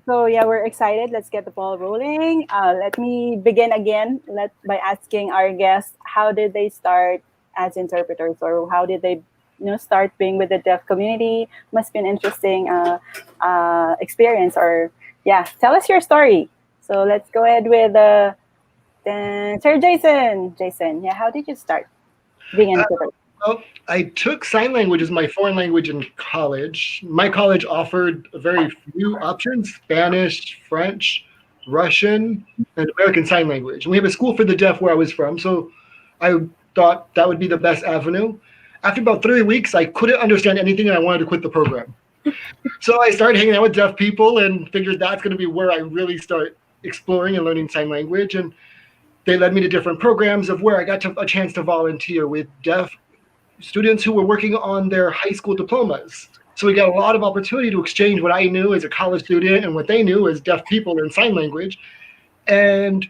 So we're excited. Let's get the ball rolling. Let me begin again. By asking our guests how did they start as interpreters, or how did they, start being with the deaf community? Must be an interesting experience. Or tell us your story. So let's go ahead with Sir Jason. Jason, how did you start being an Uh, interpreter? well, I took sign language as my foreign language in college. My college offered very few options: Spanish, French, Russian, and American Sign Language. And we have a school for the deaf where I was from, so I thought that would be the best avenue. After about 3 weeks, I couldn't understand anything and I wanted to quit the program. So I started hanging out with deaf people and figured that's going to be where I really start exploring and learning sign language. And they led me to different programs of where I got a chance to volunteer with deaf students who were working on their high school diplomas. So we got a lot of opportunity to exchange what I knew as a college student and what they knew as deaf people in sign language. And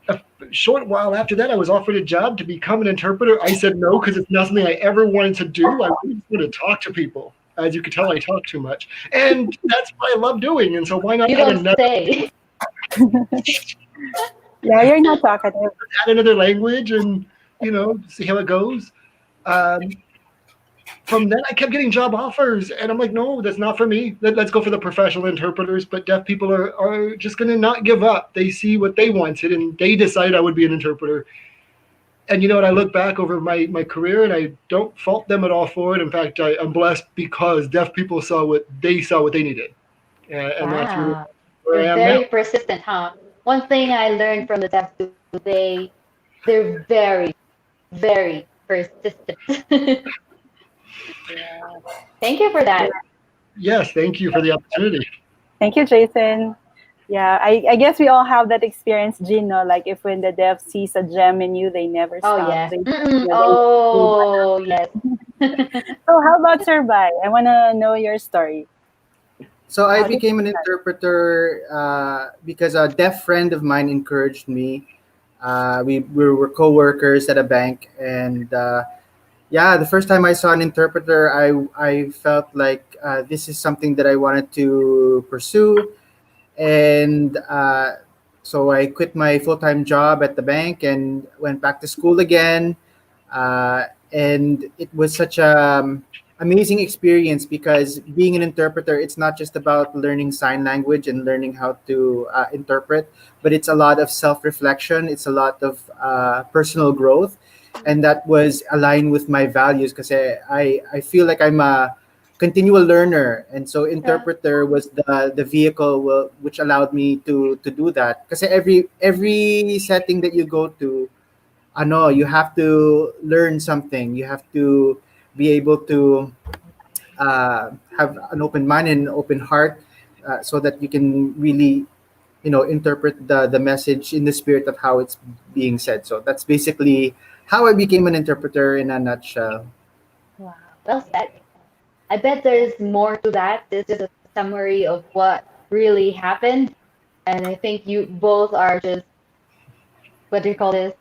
a short while after that, I was offered a job to become an interpreter. I said no because it's not something I ever wanted to do. I really just want to talk to people. As you can tell, I talk too much, and that's what I love doing. And so why not You add don't another say. Yeah, you're not talkative. language and see how it goes. Um, from then I kept getting job offers and I'm like, no, that's not for me. Let's go for the professional interpreters. But deaf people are just going to not give up. They see what they wanted and they decided I would be an interpreter. And you know what? I look back over my career and I don't fault them at all for it. In fact, I'm blessed because deaf people saw what they needed. And that's really Wow. where I You're am now. very persistent, huh? One thing I learned from the deaf too, they're very, very persistent. Yeah. Thank you for Yeah. that. Yes, thank you for the opportunity. Thank you, Jason. Yeah, I guess we all have that experience, Gino. Like if when the dev sees a gem in you, they never Oh stop. yes. They, Mm-mm. they Oh yes. So how about Sir Bai? I wanna know your story. So I How did became an interpreter because a deaf friend of mine encouraged me. We were co-workers at a bank, and yeah, the first time I saw an interpreter, I felt like this is something that I wanted to pursue, and so I quit my full-time job at the bank and went back to school again. And it was such a amazing experience because being an interpreter, it's not just about learning sign language and learning how to interpret, but it's a lot of self-reflection. It's a lot of personal growth, and that was aligned with my values because I feel like I'm a continual learner, and so Yeah. interpreter was the vehicle which allowed me to do that because every setting that you go to, you have to learn something. You have to be able to have an open mind and an open heart, so that you can really, interpret the message in the spirit of how it's being said. So that's basically how I became an interpreter in a nutshell. Wow. Well said. I bet there's more to that. This is just a summary of what really happened. And I think you both are just, what do you call this?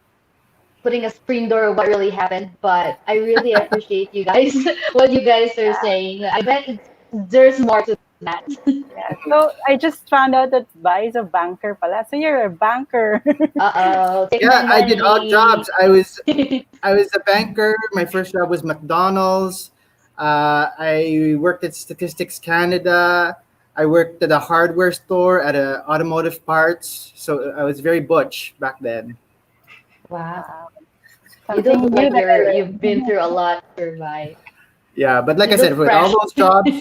Putting a screen door of what really happened. But I really appreciate you guys, what you guys are saying. I bet there's more to that. yeah. So I just found out that Bai is a banker pala. So you're a banker. Uh-oh, take my Yeah, I did odd money. jobs. I was a banker. My first job was McDonald's. I worked at Statistics Canada. I worked at a hardware store at a automotive parts. So I was very butch back then. Wow. Wow. You don't Something look new like that I you've learned. been through a lot, Survive. Yeah, but like You I said, look with all fresh. those jobs,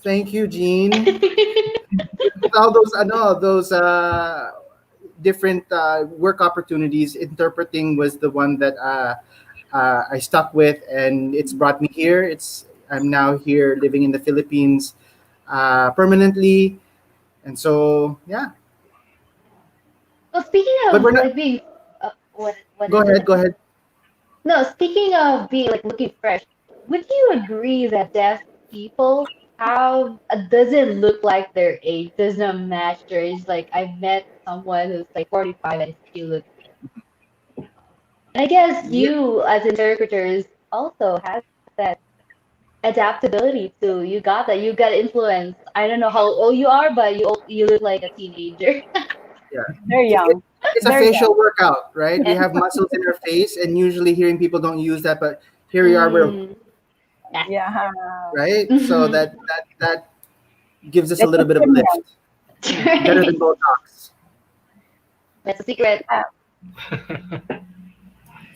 thank you, Gene. With all those, those different work opportunities, interpreting was the one that I stuck with, and it's brought me here. I'm now here living in the Philippines permanently, and so yeah. Well, speaking But of we're not. like being, what Go is ahead. it? Go ahead. No, speaking of being like looking fresh, would you agree that deaf people have doesn't look like their age, does not match their age? Like I've met someone who's like 45 and still looks. And I guess Yeah. you as interpreters also have that. adaptability too. You got that. You got influence. I don't know how old you are, but you look like a teenager. Yeah. They're It, it, young. it's a They're facial young. workout, right? We have muscles in our face, and usually hearing people don't use that, but here we are, we're Mm, yeah. Yeah. right. So Mhm. that gives us a It little keeps bit of a them young. lift. Better than Botox. That's a secret.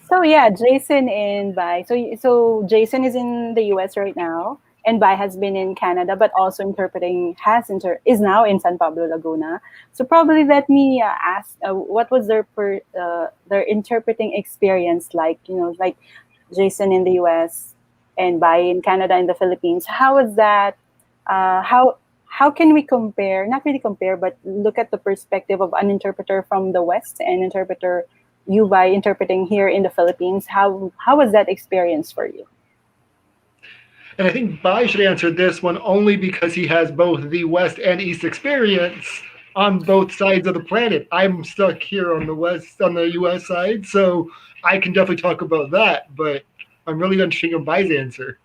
So yeah, Jason and Bai. So Jason is in the US right now, and Bai has been in Canada, but also interpreting is now in San Pablo, Laguna. So probably let me ask, what was their interpreting experience like? Like Jason in the US and Bai in Canada and the Philippines. How was that? How can we compare? Not really compare, but look at the perspective of an interpreter from the West and interpreter you by interpreting here in the Philippines. How was that experience for you? And I think Bai should answer this one only because he has both the West and East experience on both sides of the planet. I'm stuck here on the US side, so I can definitely talk about that, but I'm really interested in Bai's answer,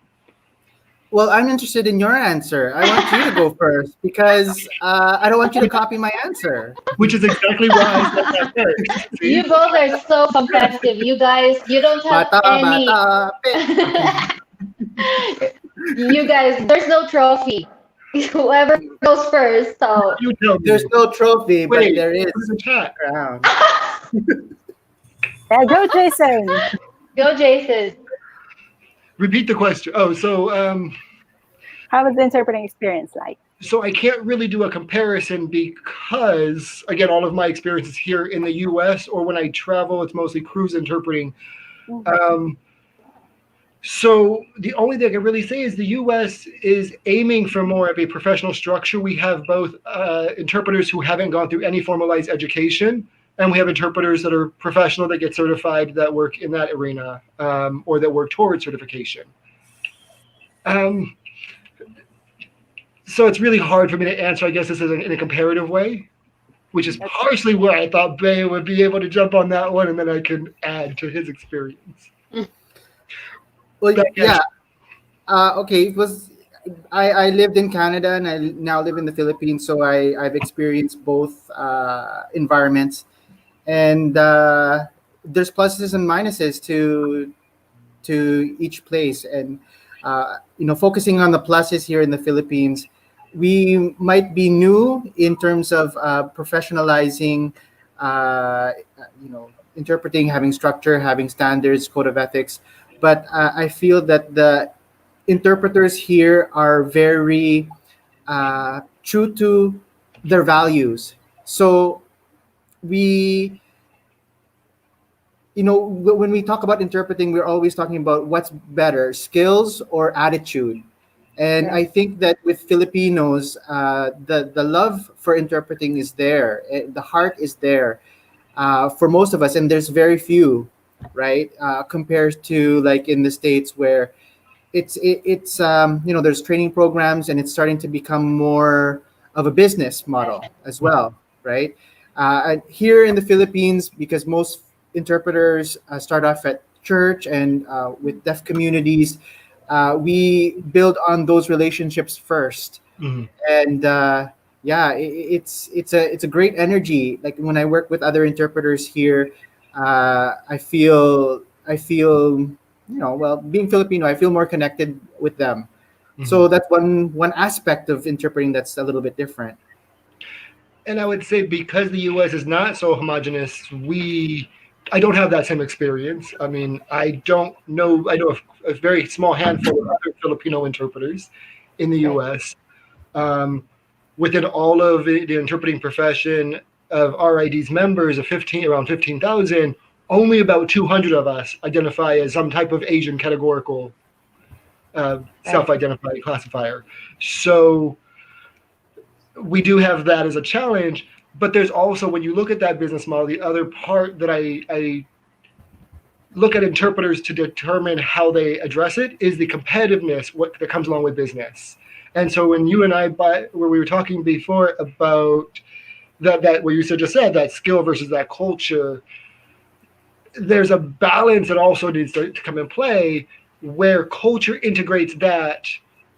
Well, I'm interested in your answer. I want you to go first because I don't want you to copy my answer. which is exactly why I said that first. You See? both are so competitive. You guys, you don't have Bata, any. bata, pit. You guys, there's no trophy. Whoever goes first. So, You tell There's me. no trophy, but Wait, there put in is the a chat. crown. Yeah, go Jason. go, Jason. Repeat the question. How was the interpreting experience like? So I can't really do a comparison because again, all of my experiences here in the U.S. or when I travel, it's mostly cruise interpreting. Mhm. Um, so the only thing I can really say is the U.S. is aiming for more of a professional structure. We have both interpreters who haven't gone through any formalized education, and we have interpreters that are professional that get certified that work in that arena or that work towards certification. Um, so it's really hard for me to answer. I guess this is in a comparative way, which is That's partially why I thought Bay would be able to jump on that one, and then I could add to his experience. Well, Back at yeah. Okay. It was. I lived in Canada and I now live in the Philippines, so I've experienced both environments, and there's pluses and minuses to each place. And focusing on the pluses here in the Philippines, we might be new in terms of professionalizing, interpreting, having structure, having standards, code of ethics. But I feel that the interpreters here are very true to their values. So we when we talk about interpreting, we're always talking about what's better, skills or attitude. And I right. think that with Filipinos, the love for interpreting is there. The heart is there for most of us, and there's very few, right? Compared to like in the States where it's there's training programs and it's starting to become more of a business model as well, right? And here in the Philippines, because most interpreters start off at church and with deaf communities, we build on those relationships first. Mhm. And yeah, it's a great energy. Like when I work with other interpreters here, I feel well, being Filipino, I feel more connected with them. Mhm. So that's one aspect of interpreting that's a little bit different. And I would say because the U.S. is not so homogenous, I don't have that same experience. I mean, I know a very small handful of other Filipino interpreters in the Right. U.S. Um, Within all of the interpreting profession of RID's members of around 15,000, only about 200 of us identify as some type of Asian categorical Right. self-identified classifier. So we do have that as a challenge. But there's also, when you look at that business model, the other part that I look at interpreters to determine how they address it is the competitiveness what that comes along with business. And so when you and where we were talking before about that what you just said, that skill versus that culture, there's a balance that also needs to come in play where culture integrates that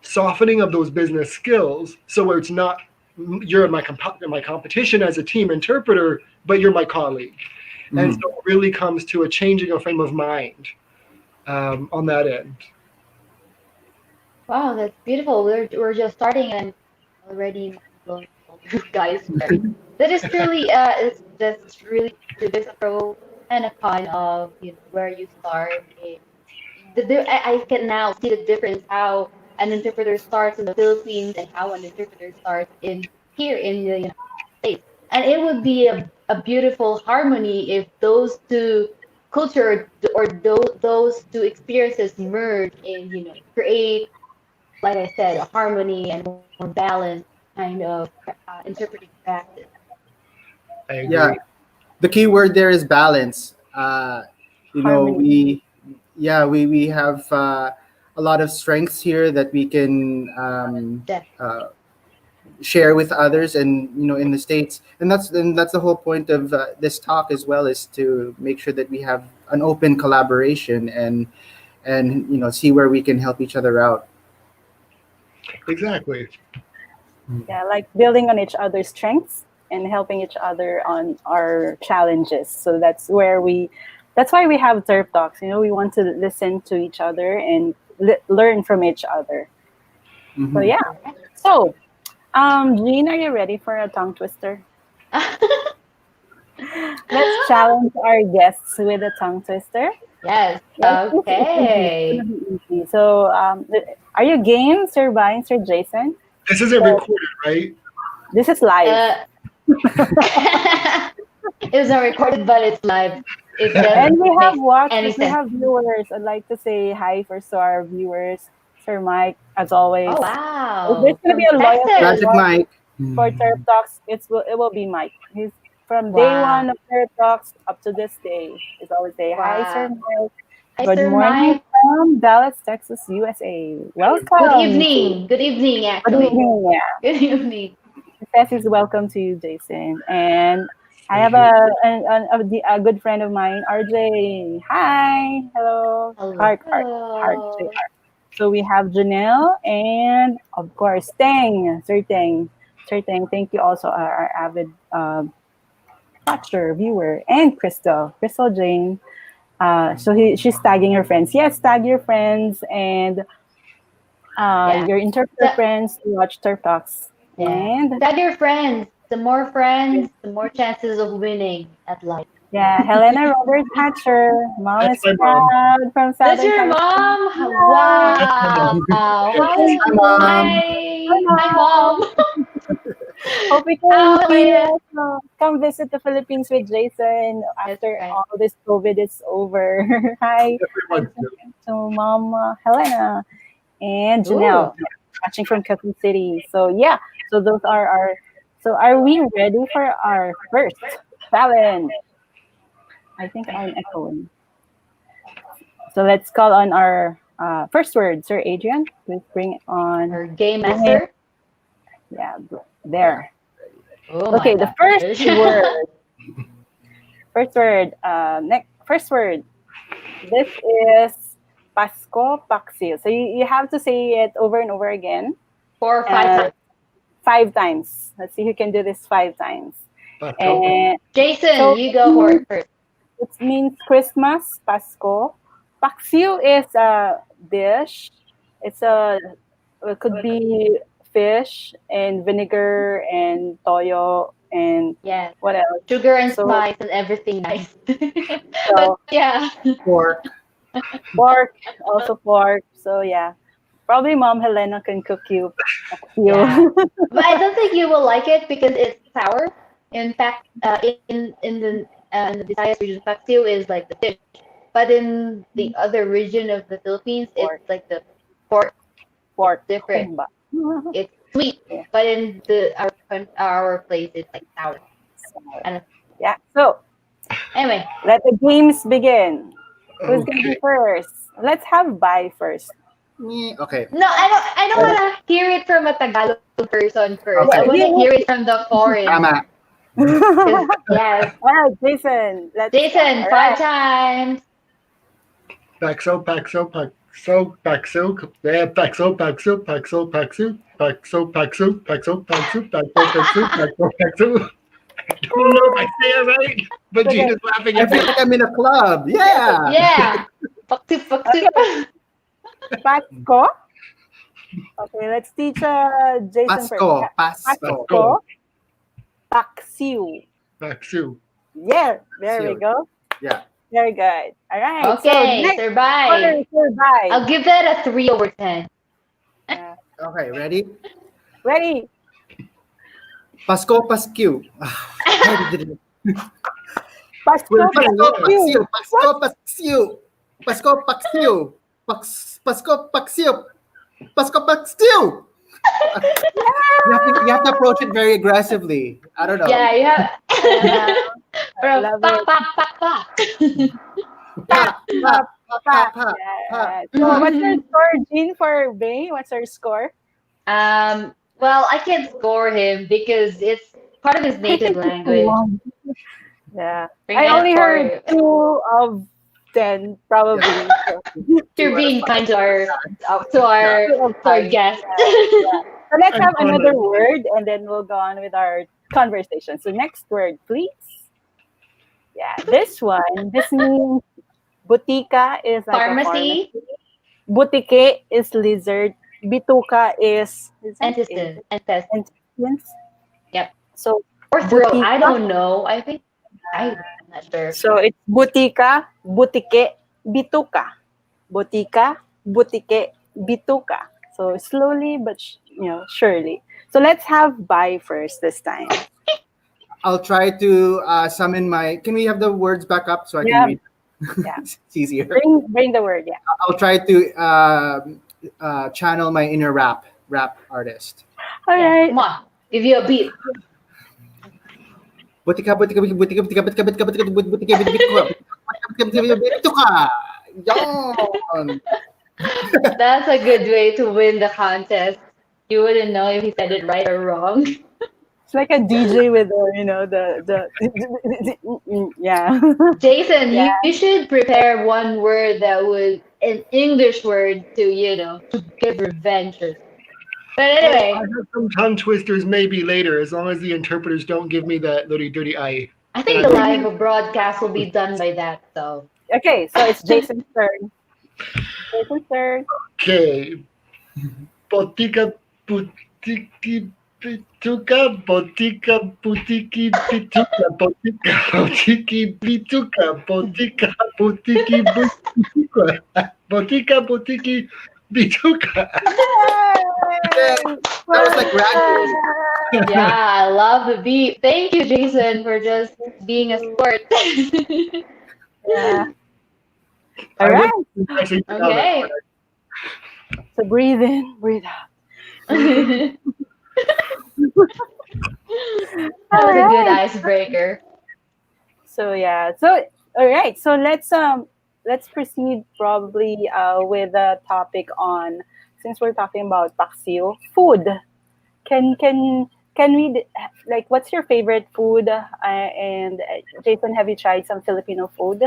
softening of those business skills, so where it's not you're my competition as a team interpreter, but you're my colleague, and Mhm. so it really comes to a changing of frame of mind on that end. Wow, that's beautiful. We're just starting and already mind blown with all you guys shared. That is truly it's that's really true. There's a pro and a con of where you start. I can now see the difference how an interpreter starts in the Philippines and how an interpreter starts in here in the United States. And it would be a beautiful harmony if those two culture or those two experiences merge and create, like I said, a harmony and more balanced kind of interpreting practice. I Yeah, agree. the key word there is balance. Harmony. We have a lot of strengths here that we can Definitely. share with others, and in the states, and that's the whole point of this talk as well, is to make sure that we have an open collaboration, and see where we can help each other out. Exactly. Yeah, like building on each other's strengths and helping each other on our challenges. So that's why we have Terp Talks. We want to listen to each other and learn from each other. So Hmm. yeah. Correct. So, Jean, are you ready for a tongue twister? Let's challenge our guests with a tongue twister. Yes. Yes, it's easy. It's Okay. gonna be easy. So, are you game, Sir Vine, Sir Jason? This isn't So recorded, right? this is live. Uh, it's not recorded, but it's live. It And doesn't we have make watchers, any we sense. have viewers. I'd like to say hi first to our viewers. Sir Mike, as always. Oh If there's wow, gonna be from a loyal Texas. Magic support Mike. for Terp Talks, it will be Mike. He's from day Wow, one of Terp Talks up to this day. He's always say hi, Sir wow. Mike. Hi, Good Sir morning Mike. from Dallas, Texas, USA. Good Welcome to evening. Good evening, Good actually. evening. Yeah, Good evening. it says is welcome to you, Jason. And I Thank have you. a good friend of mine, RJ. Hi, hello, heart, say Hello. heart. So we have Janelle and of course Tang, Sir Tang. Thank you also our avid watcher, viewer, and Crystal Jane. She's tagging her friends. Yes, tag your friends and Yeah. your interpreter Ta- friends to watch Turf Talks. yeah. And Tag your friends. The more friends, the more chances of winning at life. yeah, Helena Roberts Hatcher, mom That's is my mom. proud from That's Southern your California. mom? That's my Wow. mom. Hoping, Hi, Mom. hi, Hi, mom. mom. Hope we can How, see Helena? come visit the Philippines with Jason That's after right. all this COVID is over. Hi, hi Everyone. to Mama Helena and Ooh. Janelle, watching from Quezon City. So yeah, so those are our. So are we ready for our first challenge? I think I'm echoing. So let's call on our first word, Sir Adrian. Please bring it on. Our game Bring it. master. Yeah, Yeah. there. Oh my Okay, the first gosh. word. First word. First word. This is Pasko Paxil. So you have to say it over and over again. 4 or 5 times. 5 times. Let's see who can do this 5 times. Pasko. And Jason, so you go for it first. it means Christmas, Pasko. Paksiw is a dish. It's it could be fish and vinegar and toyo and Yes. what else? Sugar and So spice and everything nice. But so yeah. Pork. pork, also pork. So yeah, probably Mom Helena can cook you Yeah. paksiw. But I don't think you will like it because it's sour. In fact, in the Visayas region, paksiw is like the fish. But in the other region of the Philippines, it's Pork, like the pork. It's pork, different. humba. It's sweet. Yeah. But in our place, it's like sour. So, I don't. yeah. So Anyway, let the games begin. Who's gonna be Okay. first? Let's have bye first. Okay. no, I don't Yeah. wanna hear it from a Tagalog person first. I Okay. wanna hear it from the foreign. Tama. Because yes, All right, Jason, let's start. Jason, All five right. times. Paxo, Paxo, Paxo, yeah, Paxo. I don't know if I say it right, but Okay. Gina's laughing I at feel me. like I'm in a club. Yeah. Yeah. Paksip, paksip. Okay. Pasko. Okay, let's teach Jason first. Pasko. Pasko. Paxo, Pasko. Paksiw. Paxo. Yeah, there we Sure. go. Yeah. Very good. All right. So Okay, next survive. for survive. I'll give that a 3/10. Yeah. Okay, ready? Ready? Pasko Paskiw. I already did it. Pasko. Wait, again, Pasko yeah. Paksiw. Paksiw. Pasko Paksiw. Pasko Paksiw. Pasko Paksiw. Pasko Paksiw. You have to approach it very aggressively. I don't know. Yeah, you have. Yeah, I From love pak, it. pak, pak, pak. Pa Pak, pa pak, pa pa pak. pa pa. Yeah. So what's your score, Jean, for Bay? What's your score? Well, I can't score him because it's part of his I native think it's language. one. Yeah. We I can't only score heard him. 2 of 10, probably. So, You're Two out of being kind five. to our Yeah. to our 2 of 5. guest. Yeah. So let's I'm have another honored. word and then we'll go on with our conversation. So next word, please. Yeah, this one. This means butika is like a pharmacy. Pharmacy, Butike is lizard. Bituka is that intestine, intestine. intestines. Yep. So Or throat. I butika. don't know. I think I'm not sure. So it's butika, butike, bituka. Butika, butike, bituka. So slowly but surely. So let's have bye first this time. I'll try to summon my. Can we have the words back up so I can Yeah, read? yeah. It's easier. Bring the word. Yeah. I'll try to channel my inner rap artist. All Yeah. right. Come on. Give you a beat. Butika butika butika butika butika butika butika butika butika butika butika butika. Yon. That's a good way to win the contest. You wouldn't know if he said it right or wrong. It's like a DJ with the yeah. Jason, Yeah. you should prepare one word that would an English word to give revenge. But Oh, I anyway, have some tongue twisters maybe later, as long as the interpreters don't give me that dirty eye. I And think the live broadcast will be done by that. So Okay, so it's Jason's turn. Jason's turn. Okay. Botica butiki bituka, botica butiki bituka, botica butiki bituka, botica butiki bituka, botica butiki bituka. Yeah, that was like ragdoll. yeah, I love the beat. Thank you, Jason, for just being a sport. Yeah. All I right. would actually know that Okay. part. So breathe in, breathe out. That All was a good right. icebreaker. So yeah. So all right. So let's proceed probably with a topic on, since we're talking about paksiw, food. Can we like, what's your favorite food? And Jason, have you tried some Filipino food?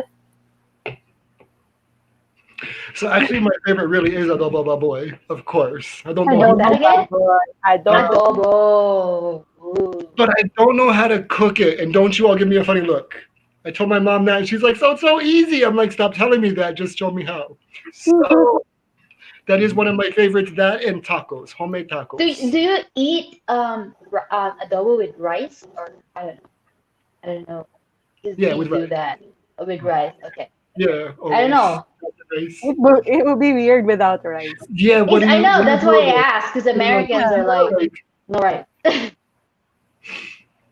So actually, my favorite really is adobo baboy, of course. I don't know What's how, that again? Adobo. Adobo. Ooh. but I don't know how to cook it. And don't you all give me a funny look. I told my mom that, and she's like, "So it's so easy." I'm like, "Stop telling me that. Just show me how." So that is one of my favorites. That and tacos, homemade Do tacos. do you eat adobo with rice or I don't know. Because Yeah, we with do rice. that with rice. Okay. Yeah, I don't always. know. Rice. It would be weird without rice. Yeah, what do I you? know. What do you That's do why with I it? asked. Because Put it on Americans are pizza? like, Like, no rice.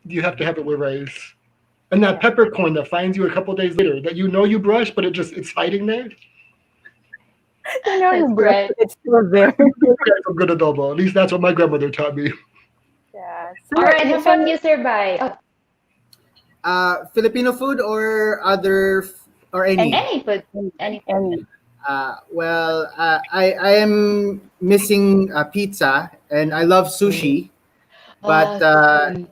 you have to have it with rice. And that peppercorn that finds you a couple days later, that you know you brushed, but it's hiding there. You know That's you brush, great. but it's still there. That's some good adobo. At least that's what my grandmother taught me. Yeah. All right. How So about you, Sir Bai? Oh, Filipino food or or any. any food. Any food. and I am missing pizza and I love sushi, but Same.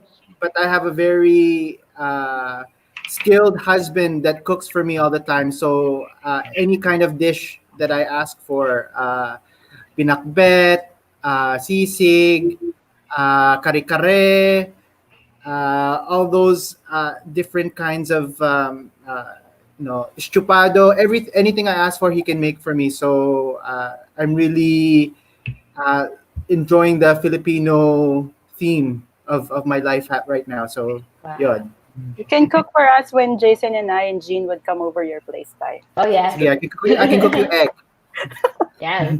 I have a very skilled husband that cooks for me all the time. So any kind of dish that I ask for. Pinakbet, sisig, kare-kare, all those different kinds of estupado. Anything I ask for, he can make for me. So I'm really uh, enjoying the Filipino theme of my life right now. So Wow. yun. You can cook for us when Jason and I and Jean would come over your place, Tay. Oh yeah. Sige, I can cook you egg. Yes.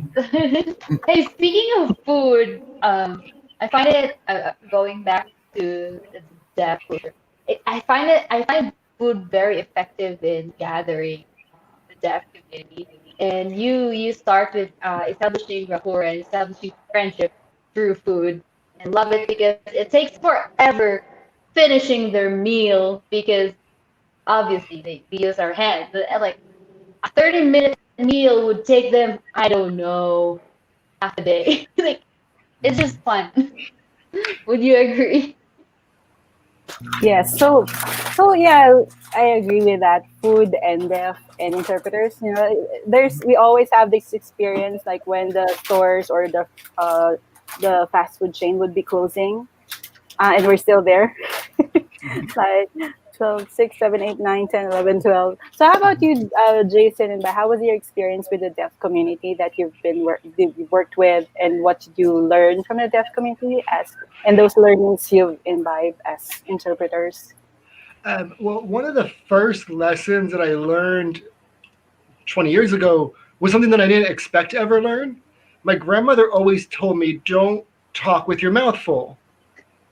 Hey, speaking of food, I find it going back to the deaf culture. I find food very effective in gathering the deaf community. And you start with establishing rapport and establishing friendship through food, and love it because it takes forever finishing their meal because obviously they use our hands. Like a 30-minute meal would take them, I don't know, half a day. Like it's just fun. Would you agree? Yes. So yeah, I agree with that. Food and deaf and interpreters. We always have this experience like when the stores or the fast food chain would be closing, and we're still there. Like 12, 6, 7, 8, 9, 10, 11, 12. So how about you, Jason, and how was your experience with the deaf community that you've worked with, and what did you learn from the deaf community and those learnings you've imbibed as interpreters? Well, one of the first lessons that I learned 20 years ago was something that I didn't expect to ever learn. My grandmother always told me, don't talk with your mouth full.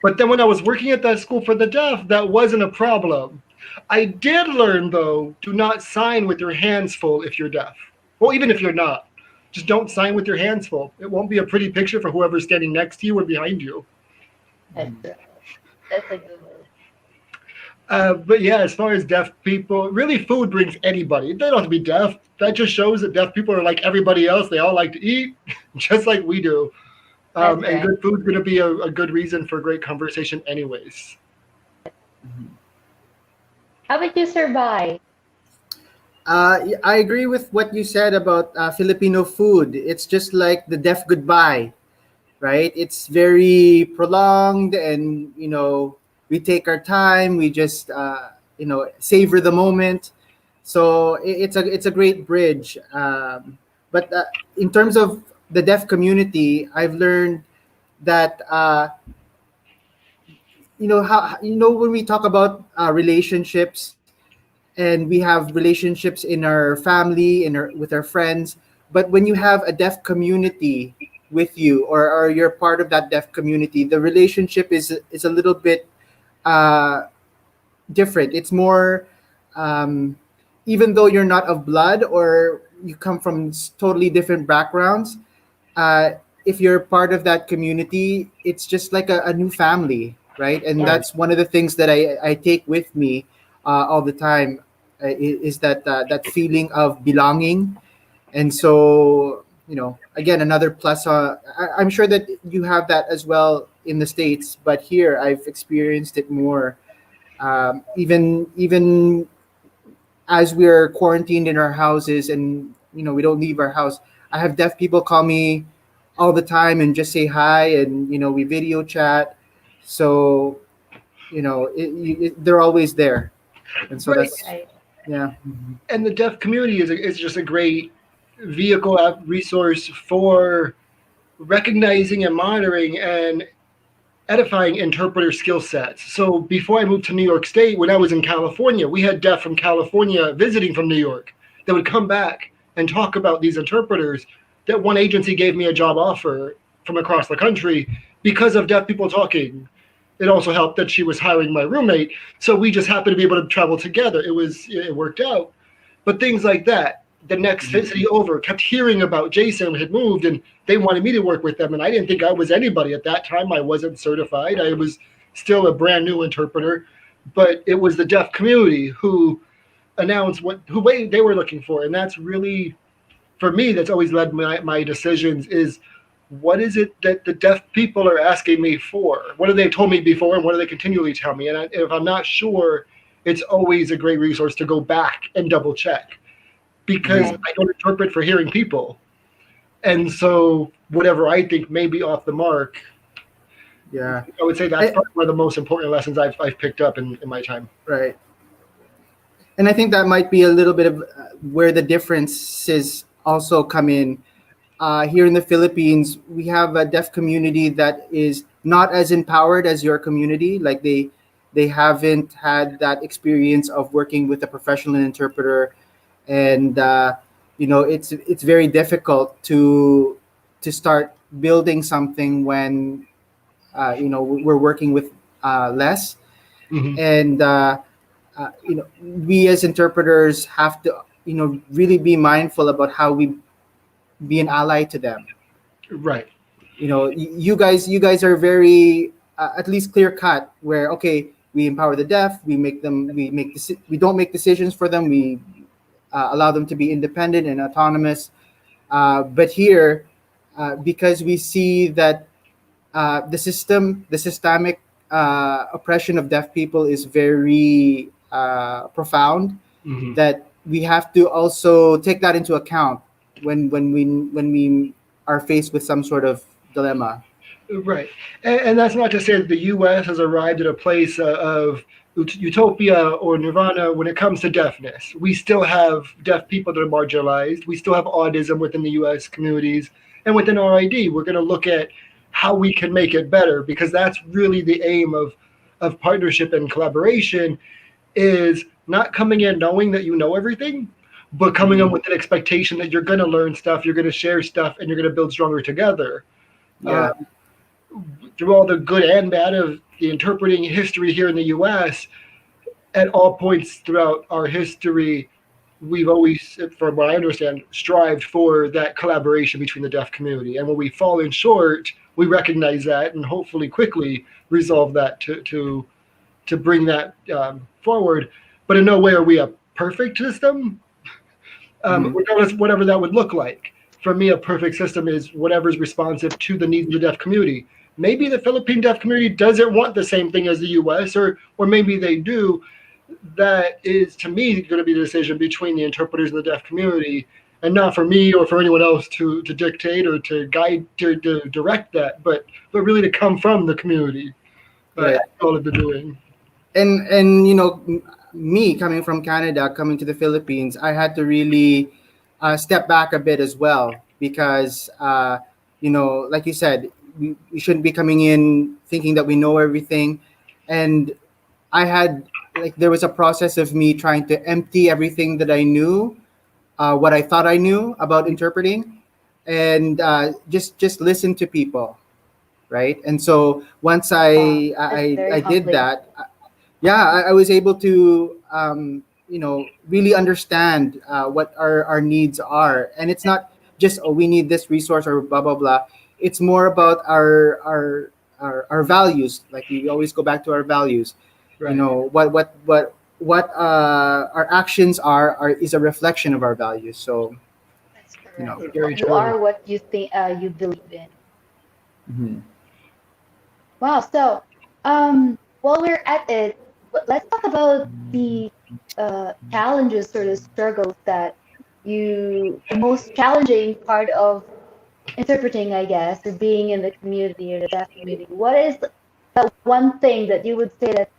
But then when I was working at that school for the deaf, that wasn't a problem. I did learn, though, do not sign with your hands full if you're deaf. Well, even if you're not, just don't sign with your hands full. It won't be a pretty picture for whoever's standing next to you or behind you. That's right. That's a good one. But yeah, as far as deaf people, really food brings anybody. They don't have to be deaf. That just shows that deaf people are like everybody else. They all like to eat, just like we do. That's And right. good food's going to be a good reason for a great conversation, anyways. How about you, Sir Bai? I agree with what you said about Filipino food. It's just like the deaf goodbye, right? It's very prolonged, and we take our time. We just savor the moment. So it's a great bridge. But in terms of the deaf community, I've learned that how when we talk about relationships, and we have relationships in our family, with our friends. But when you have a deaf community with you, or you're part of that deaf community, the relationship is a little bit uh, different. It's more, um, even though you're not of blood, or you come from totally different backgrounds, uh, if you're part of that community, it's just like a new family, right? And Yeah, that's one of the things that I take with me all the time, is that feeling of belonging. And so, again, another plus. I'm sure that you have that as well in the States, but here I've experienced it more. Even as we're quarantined in our houses, and we don't leave our house, I have deaf people call me all the time and just say hi, and we video chat. So they're always there, and so Right. that's, right. yeah. And the deaf community is just a great vehicle resource for recognizing and monitoring and edifying interpreter skill sets. So before I moved to New York State, when I was in California, we had deaf from California visiting from New York that would come back and talk about these interpreters. That one agency gave me a job offer from across the country because of deaf people talking. It also helped that she was hiring my roommate, so we just happened to be able to travel together. It worked out. But things like that. The next city over kept hearing about Jason had moved, and they wanted me to work with them. And I didn't think I was anybody at that time. I wasn't certified. I was still a brand new interpreter. But it was the deaf community who announced who way they were looking for, and that's really, for me, that's always led my decisions. Is what is it that the deaf people are asking me for? What have they told me before, and what do they continually tell me? And if I'm not sure, it's always a great resource to go back and double check. because Mhm. Right. I don't interpret for hearing people. And so whatever I think may be off the mark, Yeah. I would say that's I, probably one of the most important lessons I've picked up in my time. right. And I think that might be a little bit of where the differences also come in. Here in the Philippines, we have a deaf community that is not as empowered as your community. Like they haven't had that experience of working with a professional interpreter, and it's very difficult to start building something when we're working with less. Hmm. And we as interpreters have to really be mindful about how we be an ally to them. Right. You guys are very at least clear cut, where okay, we empower the deaf, we don't make decisions for them, we allow them to be independent and autonomous. But here, because we see that the systemic oppression of deaf people is very profound, Hmm. that we have to also take that into account when we are faced with some sort of dilemma. Right, and that's not to say that the U.S. has arrived at a place of utopia or nirvana when it comes to deafness. We still have deaf people that are marginalized. We still have autism within the U.S. communities, and within RID, we're going to look at how we can make it better because that's really the aim of partnership and collaboration. Is not coming in knowing that you know everything, but coming in Mhm. with an expectation that you're going to learn stuff, you're going to share stuff, and you're going to build stronger together. Uh, Yeah. Through all the good and bad of the interpreting history here in the U.S., at all points throughout our history, we've always, from what I understand, strived for that collaboration between the deaf community. And when we've fallen short, we recognize that and hopefully quickly resolve that to bring that forward. But in no way are we a perfect system, Mhm. regardless of whatever that would look like. For me, a perfect system is whatever's responsive to the needs of the deaf community. Maybe the Philippine deaf community doesn't want the same thing as the U.S., or maybe they do. That is, to me, going to be the decision between the interpreters and the deaf community, and not for me or for anyone else to dictate or to guide to direct that, but really to come from the community. As Right. all of the doing. And me coming from Canada, coming to the Philippines, I had to really step back a bit as well, because like you said, we shouldn't be coming in thinking that we know everything. And I had, like, there was a process of me trying to empty everything that I knew, what I thought I knew about interpreting, and just listen to people, right? And so once Wow, that's I very did humbling. that, yeah, I was able to really understand what our needs are. And it's not just, oh, we need this resource or blah blah blah. It's more about our values. Like, we always go back to our values. Right. What our actions are is a reflection of our values. So That's you know correct. Very You true. are what you think you believe in. mhm. Wow. So, while we're at it, let's talk about the challenges or the struggles that the most challenging part of interpreting, I guess, or being in the community or the deaf community. What is that one thing that you would say that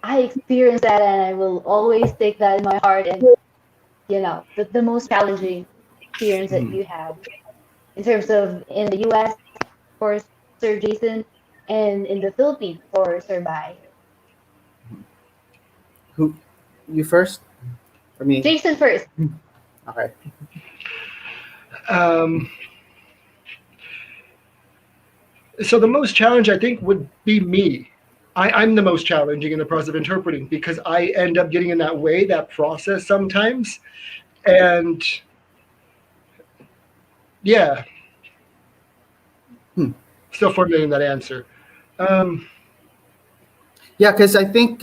I experienced that and I will always take that in my heart, and the most challenging experience that Mhm. you have in terms of in the US for Sir Jason and in the Philippines for Sir Bai. Who, you first or me? Jason first. Okay. Um, so the most challenge I think would be me. I'm the most challenging in the process of interpreting because I end up getting in that way, that process sometimes. And yeah, Hmm. still formulating that answer. Um, Yeah, because I think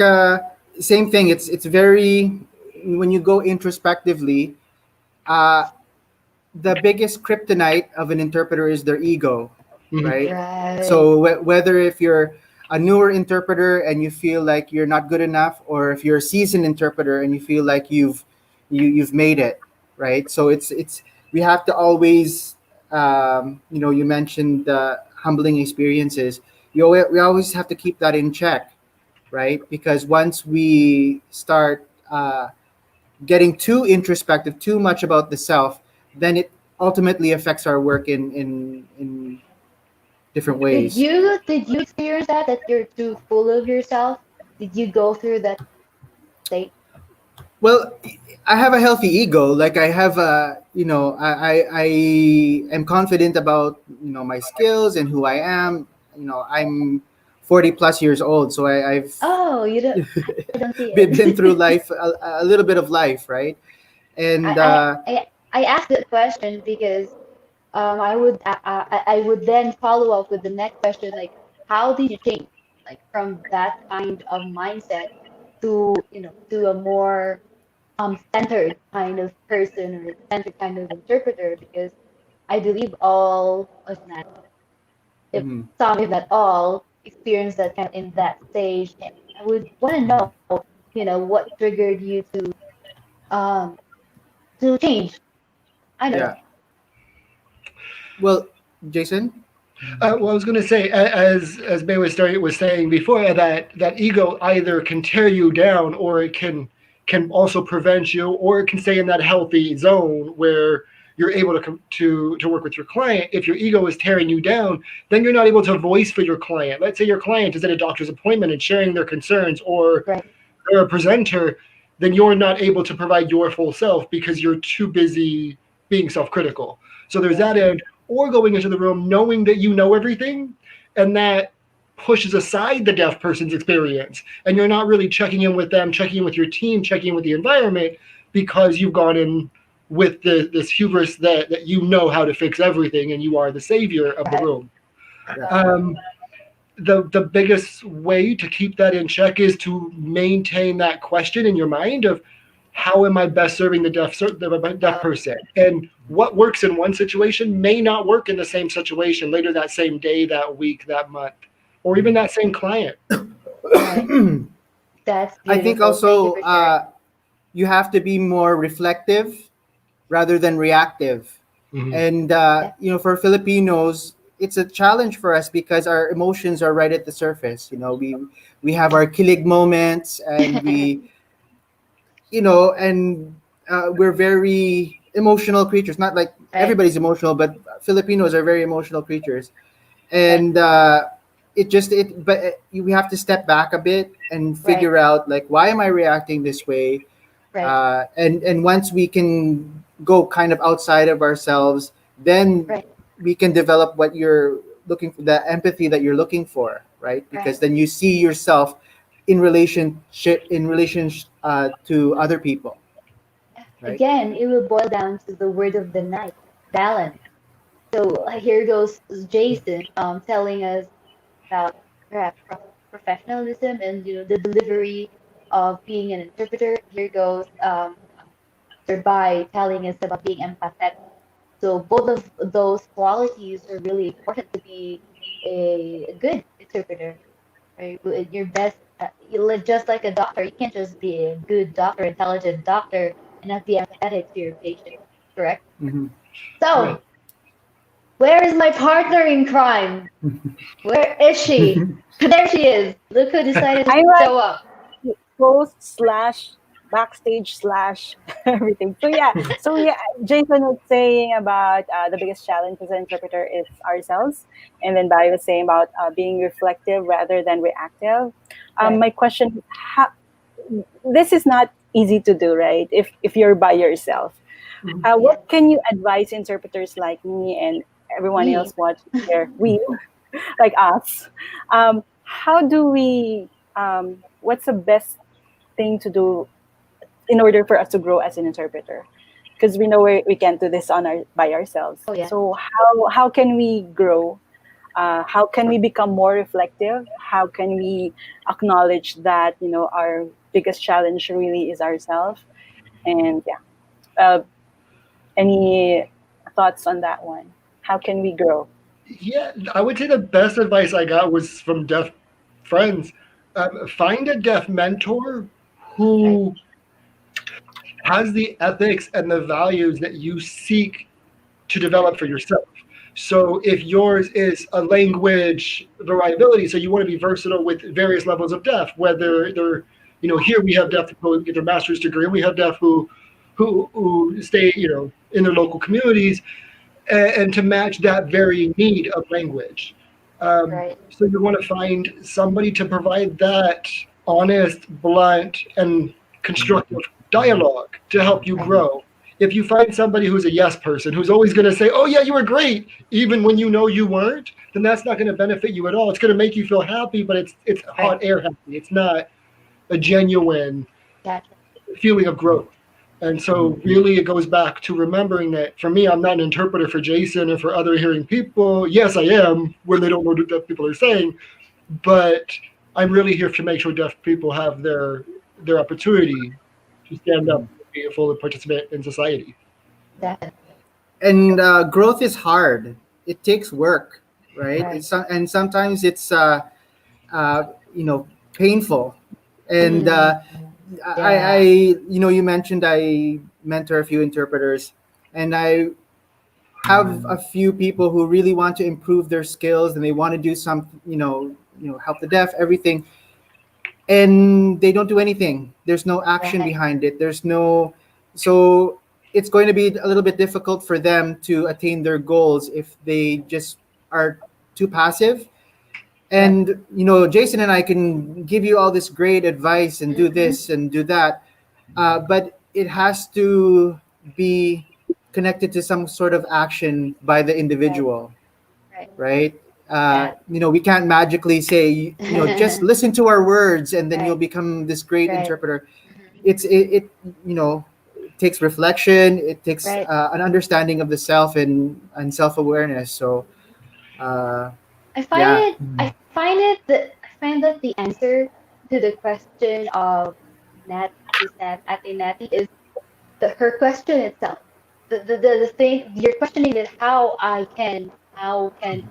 same thing. It's very, when you go introspectively, uh, the biggest kryptonite of an interpreter is their ego, mhm. right? Right. So whether if you're a newer interpreter and you feel like you're not good enough, or if you're a seasoned interpreter and you feel like you've made it, right? So it's we have to always, you mentioned the humbling experiences. We always have to keep that in check, right? Because once we start getting too introspective, too much about the self, then it ultimately affects our work in different ways. Did you experience that you're too full of yourself? Did you go through that state? Well, I have a healthy ego. Like I have a, I am confident about my skills and who I am. I'm 40 plus years old, so I've Oh, you don't. I don't see been through it. life, a little bit of life, right? And I asked that question because I would then follow up with the next question, like how did you change, like from that kind of mindset to to a more centered kind of person or centered kind of interpreter? Because I believe all of that, if mhm, some, if not all, experience that kind of in that stage. And I would want to mhm. know, what triggered you um to change. I don't Yeah. know. Well, Jason. Well, I was going to say, as Bay was saying before, that ego either can tear you down, or it can also prevent you, or it can stay in that healthy zone where you're able to work with your client. If your ego is tearing you down, then you're not able to voice for your client. Let's say your client is at a doctor's appointment and sharing their concerns, or Right, they're a presenter, then you're not able to provide your full self because you're too busy being self-critical. So there's right, that end, or going into the room knowing that you know everything, and that pushes aside the deaf person's experience, and you're not really checking in with them, checking in with your team, checking in with the environment, because you've gone in with this hubris that you know how to fix everything and you are the savior of the right. room. Yeah. Um, the biggest way to keep that in check is to maintain that question in your mind of how am I best serving the deaf Uh, person, and what works in one situation may not work in the same situation later that same day, that week, that month, or even that same client. right. That's I think beautiful. Thank you also for sharing. you have to be more reflective rather than reactive. Mhm. And Yeah. for Filipinos, it's a challenge for us because our emotions are right at the surface. We have our kilig moments, and and we're very emotional creatures. Not like Right, everybody's emotional, but Filipinos are very emotional creatures. right, And we have to step back a bit and right, figure out, like, why am I reacting this way? right, And once we can go kind of outside of ourselves, then right, we can develop what you're looking for, the empathy that you're looking for, right? Because right. then you see yourself in relation to other people, right? Again, it will boil down to the word of the night, balance. So here goes Jason telling us about professionalism and the delivery of being an interpreter. Here goes By telling us about being empathetic. So both of those qualities are really important to be a good interpreter. Right? Your best, just like a doctor, you can't just be a good doctor, intelligent doctor, and not be empathetic to your patient. Correct? Mm-hmm. So, Right. where is my partner in crime? Where is she? There she is. Look who decided to I'm show up. like post slash backstage slash everything. So yeah, Jason was saying about the biggest challenge as an interpreter is ourselves, and then Barry was saying about being reflective rather than reactive. Right. My question is, how, this is not easy to do, right? If you're by yourself, Yeah. what can you advise interpreters like me and everyone We. else watching here? We like us. How do we? What's the best thing to do in order for us to grow as an interpreter? Because we know we can't do this on our by ourselves. Oh yeah. So how can we grow? How can we become more reflective? How can we acknowledge that our biggest challenge really is ourselves? And yeah, any thoughts on that one? How can we grow? Yeah, I would say the best advice I got was from deaf friends. Find a deaf mentor Right. who has the ethics and the values that you seek to develop for yourself. So if yours is a language variability, so you want to be versatile with various levels of deaf, whether they're, here we have deaf who get their master's degree, and we have deaf who stay, in their local communities, and to match that very need of language. Right. So you want to find somebody to provide that honest, blunt, and constructive dialogue to help you Right. grow. If you find somebody who's a yes person, who's always going to say, "Oh yeah, you were great," even when you know you weren't, then that's not going to benefit you at all. It's going to make you feel happy, but it's Right. hot air happy. It's not a genuine Gotcha. feeling of growth. And so, really, it goes back to remembering that for me, I'm not an interpreter for Jason or for other hearing people. Yes, I am when they don't know what deaf people are saying, but I'm really here to make sure deaf people have their opportunity to stand up and be a full participant in society. Definitely. And growth is hard. It takes work, right? Right. And sometimes it's uh, you know painful. And Mm. I Yeah. you mentioned I mentor a few interpreters, and I have a few people who really want to improve their skills and they want to do some, help the deaf, everything, and they don't do anything. There's no action Right. behind it. There's no, so it's going to be a little bit difficult for them to attain their goals if they just are too passive. Right. And Jason and I can give you all this great advice and do Mm-hmm. this and do that, but it has to be connected to some sort of action by the Right. individual, Right. right? Yeah. We can't magically say, just listen to our words and then you'll Right. become this great Right. interpreter. It takes reflection. It takes Right. an understanding of the self and self awareness. So uh, I find yeah, it. I find it that I find that the answer to the question of Nat, Ate Natty, is her question itself. The thing you're questioning is how can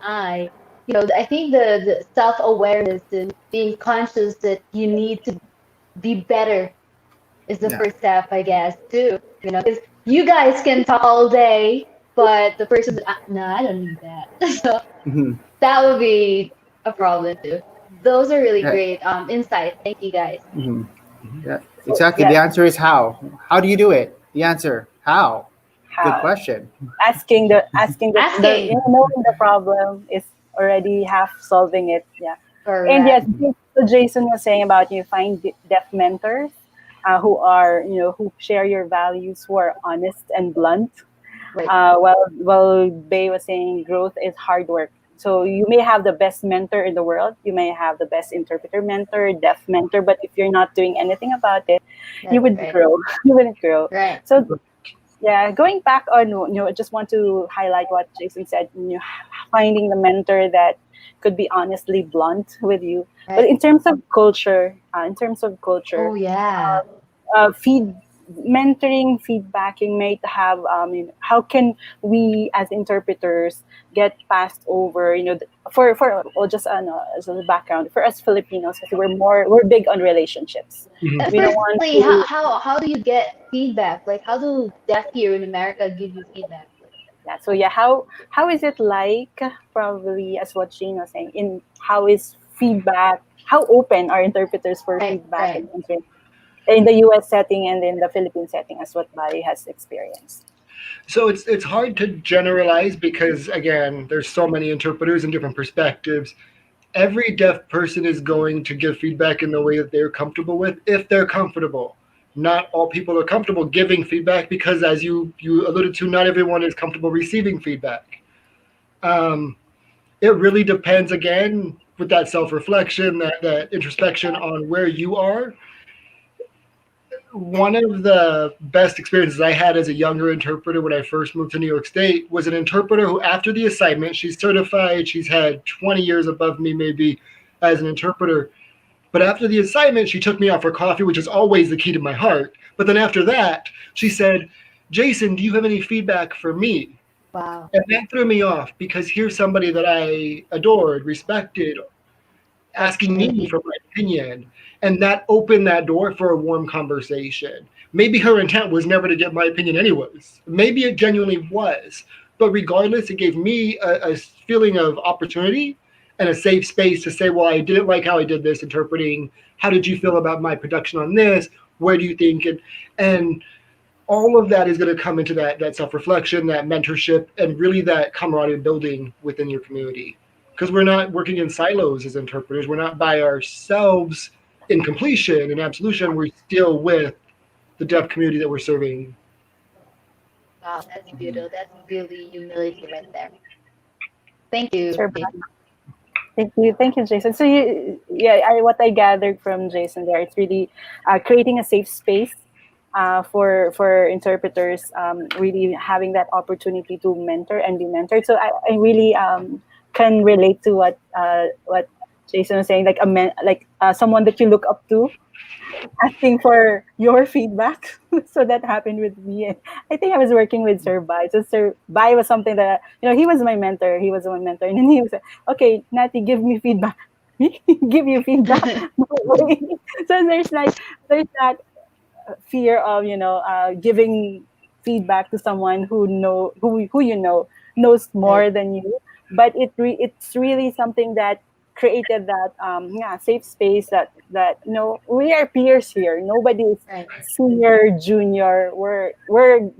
I, I think the self-awareness and being conscious that you need to be better is the yeah. first step, I guess, too. Because you guys can talk all day, but the person, no, I don't need that. So Mhm. that would be a problem too. Those are really Right. great insights. Thank you guys. Mhm. Yeah, So exactly. yeah, The answer is how. How do you do it? The answer, how? Good how question. asking the Asking. knowing the problem is already half solving it. Yeah. And yes, Correct. so Jason was saying about you find deaf mentors who are who share your values, who are honest and blunt. Right. Well, Bay was saying growth is hard work. So you may have the best mentor in the world, you may have the best interpreter mentor, deaf mentor, but if you're not doing anything about it, you That's would right. grow. You wouldn't grow. Right. So yeah, going back on, I just want to highlight what Jason said. Finding the mentor that could be honestly blunt with you. But Right. in terms of culture, Oh yeah. feed mentoring, feedbacking might have. How can we as interpreters get passed over? For well, just as a background for us Filipinos, kasi we're big on relationships. Mhm. We don't want Firstly, how, to. how do you get feedback? Like how do deaf here in America give you feedback? Yeah. So yeah, how is it like? Probably as what Shane was saying. In how is feedback? How open are interpreters for Right. feedback Right. and in the U.S. setting and in the Philippine setting, as what Bai has experienced? So it's hard to generalize because again, there's so many interpreters and different perspectives. Every deaf person is going to give feedback in the way that they're comfortable with, if they're comfortable. Not all people are comfortable giving feedback because, as you alluded to, not everyone is comfortable receiving feedback. Um, it really depends again with that self reflection, that introspection on where you are. One of the best experiences I had as a younger interpreter when I first moved to New York State was an interpreter who, after the assignment, she's certified, she's had 20 years above me maybe as an interpreter. But after the assignment, she took me out for coffee, which is always the key to my heart. But then after that, she said, "Jason, do you have any feedback for me?" Wow. And that threw me off because here's somebody that I adored, respected, That's asking true. me for my opinion, and that opened that door for a warm conversation. Maybe her intent was never to get my opinion anyways. Maybe it genuinely was. But regardless, it gave me a feeling of opportunity and a safe space to say, well, I didn't like how I did this interpreting. How did you feel about my production on this? Where do you think? And all of that is going to come into that self reflection, that mentorship, and really that camaraderie building within your community. Because we're not working in silos as interpreters. We're not by ourselves in completion and absolution. We're still with the deaf community that we're serving. Wow, that's Mhm. beautiful. That's really humility right there. Thank you, Sure. Jason. Thank you, Jason. So yeah, what I gathered from Jason there, it's really creating a safe space for interpreters, really having that opportunity to mentor and be mentored. So I really can relate to what Jason was saying, like someone that you look up to, asking for your feedback. So that happened with me. And I think I was working with Sir Bai. So Sir Bai was something that, he was my mentor. He was my mentor. And then he was like, okay, Natty, give me feedback. Give you feedback. So there's that fear of, giving feedback to someone who knows Right, more than you. But it's really something that created that safe space, that we are peers here. Nobody is right, senior, junior. We're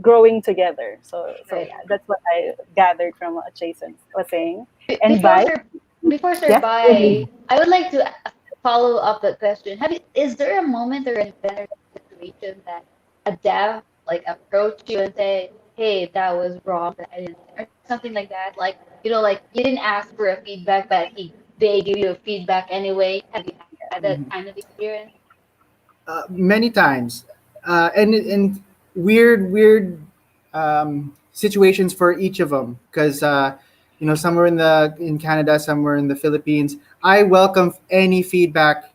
growing together. So right. yeah, that's what I gathered from what Jason was saying. Be- And before by Sir before Sir yes. Bai, I would like to follow up the question. Is there a moment or an event or situation that a dev like approached you and say, "Hey, that was wrong," that I didn't, or something like that? Like like you didn't ask for a feedback, but they give you a feedback anyway. Have you had that Mhm. kind of experience? Many times, and weird situations for each of them because somewhere in Canada, somewhere in the Philippines. I welcome any feedback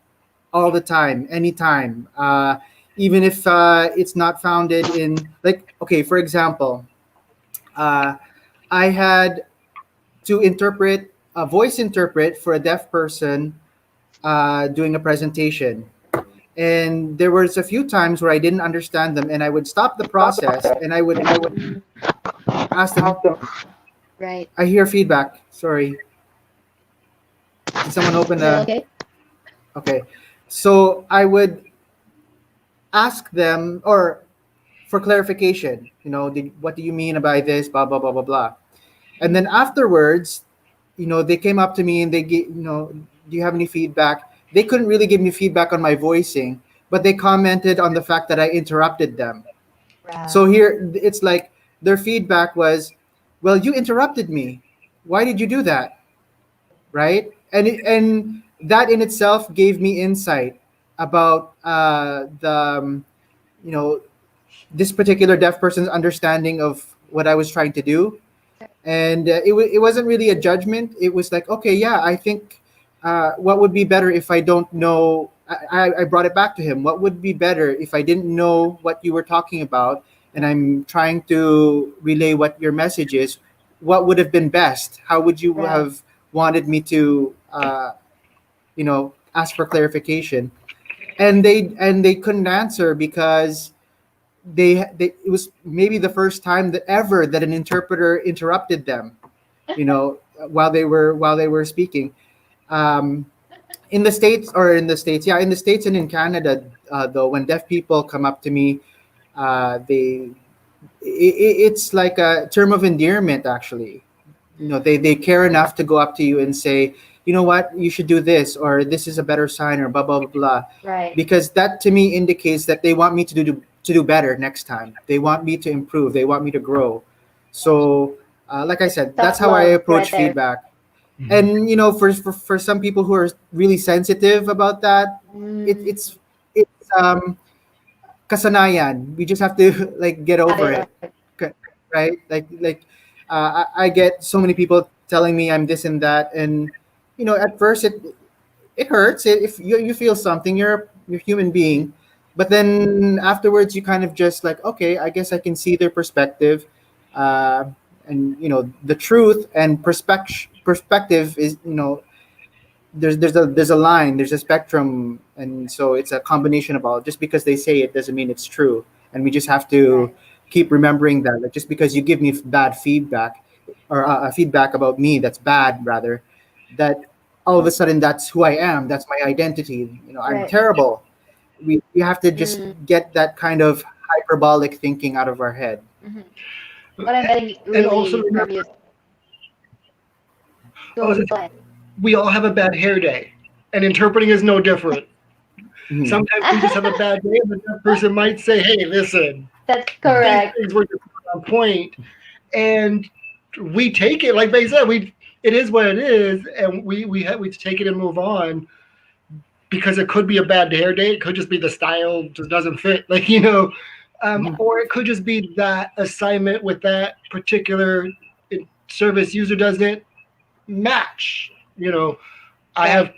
all the time, anytime, even if it's not founded in, like, okay, for example, uh, I had to interpret a voice interpret for a deaf person doing a presentation. And there was a few times where I didn't understand them, and I would stop the process and I would Mm, ask them. right. I hear feedback. Sorry, did someone open Still the? okay? Okay, so I would ask them or for clarification. What do you mean by this? Blah blah blah blah blah. And then afterwards, they came up to me and they get, do you have any feedback? They couldn't really give me feedback on my voicing, but they commented on the fact that I interrupted them. So Wow. here it's like their feedback was, well, you interrupted me. Why did you do that? Right? And that in itself gave me insight about you know, this particular deaf person's understanding of what I was trying to do. And it wasn't really a judgment. It was like, okay, yeah, I think what would be better if I don't know. I brought it back to him. What would be better if I didn't know what you were talking about, and I'm trying to relay what your message is? What would have been best? How would you Right. have wanted me to, ask for clarification? And they couldn't answer because they it was maybe the first time that ever that an interpreter interrupted them, while they were speaking. um, in the states and in Canada, though, when deaf people come up to me, they it's like a term of endearment, actually. They care enough to go up to you and say, you know what, you should do this, or this is a better sign, or blah blah blah blah. Right. Because that to me indicates that they want me to do better next time. They want me to improve, they want me to grow. So like I said, that's Tough how I love right approach there. feedback. Mhm. And for some people who are really sensitive about that, Mm, it's kasanayan. We just have to like get over habit. it. K- right? I get so many people telling me I'm this and that, and at first it hurts. If you feel something, you're a human being, but then afterwards you kind of just like, okay, I guess I can see their perspective, and the truth and perspective is, there's a line, there's a spectrum, and so it's a combination of all. Just because they say it doesn't mean it's true, and we just have to Right. keep remembering that. Like just because you give me bad feedback, or feedback about me that's bad, rather, that all of a sudden that's who I am. That's my identity. I'm Right. terrible. We have to just Mm-hmm. get that kind of hyperbolic thinking out of our head. Mm-hmm. What I'm getting And also really remember, from you. oh, Go ahead. we all have a bad hair day, and interpreting is no different. Mhm. Sometimes we just have a bad day, and the deaf person might say, "Hey, listen, That's these correct. things were just not on point," and we take it like they said. It is what it is, and we take it and move on because it could be a bad hair day. It could just be the style just doesn't fit, Mhm. or it could just be that assignment with that particular service user doesn't match. I Right. have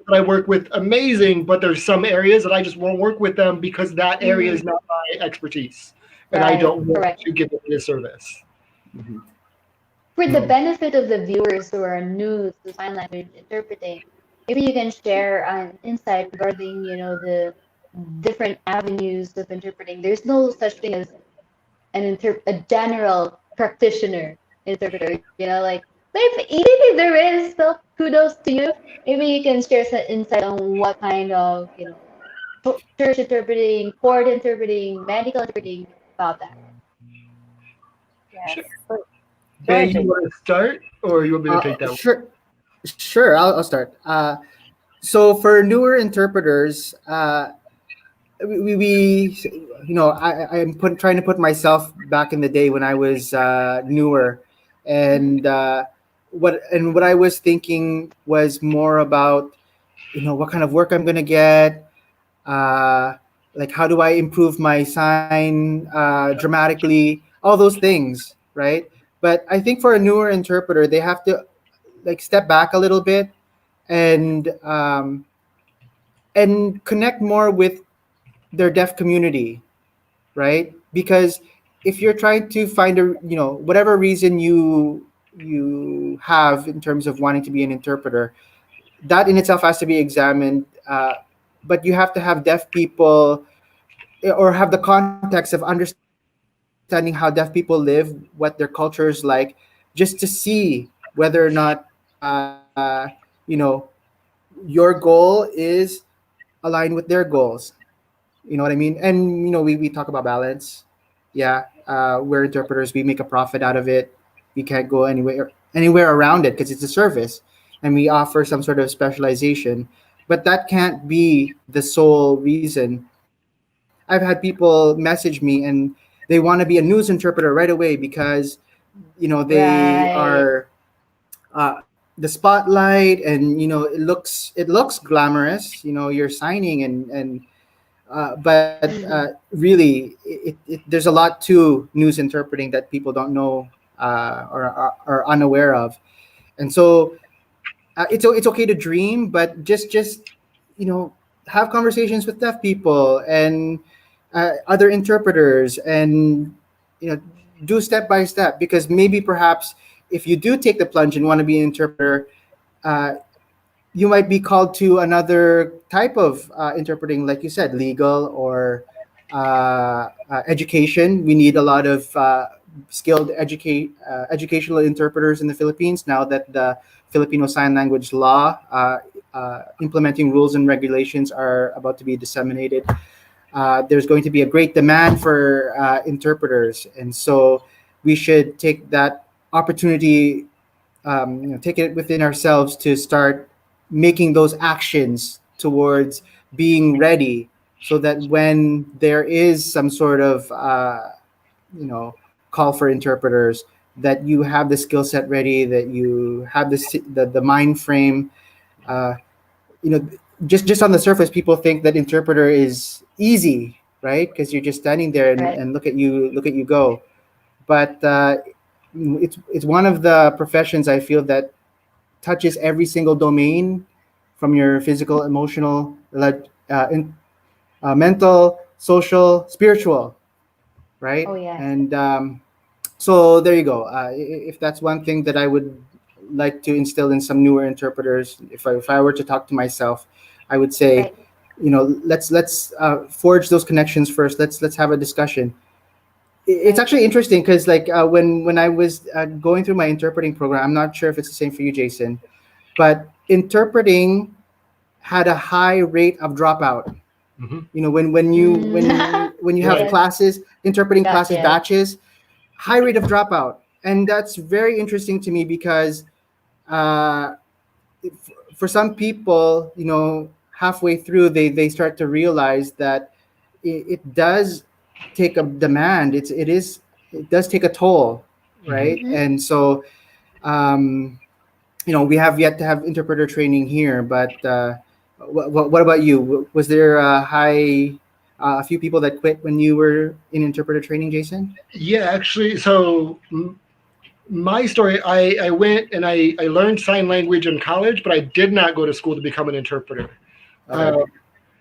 that I work with amazing, but there's some areas that I just won't work with them because that area Mm-hmm. is not my expertise, and I Right. don't want Correct. to give them this service. Mhm. For the Mhm. benefit of the viewers who are new to sign language interpreting, maybe you can share an insight regarding, the different avenues of interpreting. There's no such thing as a general practitioner interpreter, like, but if, even if there is, still kudos to you. Maybe you can share some insight on what kind of, church interpreting, court interpreting, medical interpreting about that. Yes. Sure. So, go Bay, ahead, you Jay. want to start, or you want me to take that one? Sure, sure. I'll start. So for newer interpreters, I'm trying to put myself back in the day when I was newer, Mhm. and what I was thinking was more about what kind of work I'm gonna get, uh, like how do I improve my sign dramatically, all those things, right? But I think for a newer interpreter, they have to like step back a little bit and connect more with their deaf community, right? Because if you're trying to find whatever reason you have in terms of wanting to be an interpreter, that in itself has to be examined. But you have to have deaf people or have the context of understanding how deaf people live, what their culture is like, just to see whether or not your goal is aligned with their goals. You know what I mean? And we talk about balance. Yeah, we're interpreters. We make a profit out of it. We can't go anywhere around it because it's a service, and we offer some sort of specialization. But that can't be the sole reason. I've had people message me and they want to be a news interpreter right away because they are Right. the spotlight, and it looks glamorous. You're signing but really there's a lot to news interpreting that people don't know or are unaware of. And so it's okay to dream, but just you know have conversations with deaf people and other interpreters, and do step by step, because maybe perhaps if you do take the plunge and want to be an interpreter, uh, you might be called to another type of interpreting, like you said, legal or education. We need a lot of skilled educational interpreters in the Philippines now that the Filipino Sign Language law implementing rules and regulations are about to be disseminated. There's going to be a great demand for interpreters, and so we should take that opportunity, take it within ourselves to start making those actions towards being ready, so that when there is some sort of call for interpreters, that you have the skill set ready, that you have the mind frame. uh, you know just on the surface, people think that interpreter is easy, right? Because you're just standing there and, Right. and look at you go. But it's one of the professions I feel that touches every single domain, from your physical, emotional, mental, social, spiritual, right? Oh, yes. And so there you go. If that's one thing that I would like to instill in some newer interpreters, if I were to talk to myself, I would say, Right. let's forge those connections first. Let's have a discussion. It's Right. actually interesting because like when I was going through my interpreting program, I'm not sure if it's the same for you, Jason, but interpreting had a high rate of dropout. Hmm. When you have Right. Yes. classes, interpreting classes, Gotcha. batches, high rate of dropout. And that's very interesting to me because uh, for some people, halfway through they start to realize that it does take a demand. It does take a toll, Hmm. right? And so um, we have yet to have interpreter training here, but what about you? Was there a few people that quit when you were in interpreter training, Jason? Yeah, actually, so my story, I went and I learned sign language in college, but I did not go to school to become an interpreter. Okay. Uh,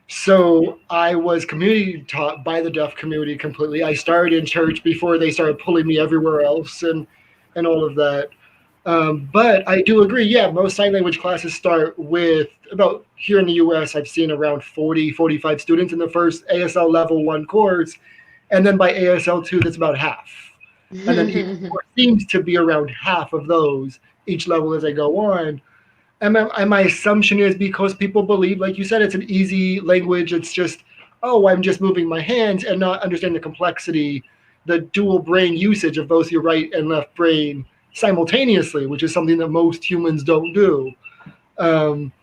so I was community taught by the deaf community completely. I started in church before they started pulling me everywhere else and all of that. But I do agree, yeah, most sign language classes start with about here in the US, I've seen around 40, 45 students in the first ASL level one course. And then by ASL two, that's about half. And then E4 seems to be around half of those each level as they go on. And my assumption is because people believe, like you said, it's an easy language. It's just, oh, I'm just moving my hands and not understand the complexity, the dual brain usage of both your right and left brain simultaneously, which is something that most humans don't do. Um,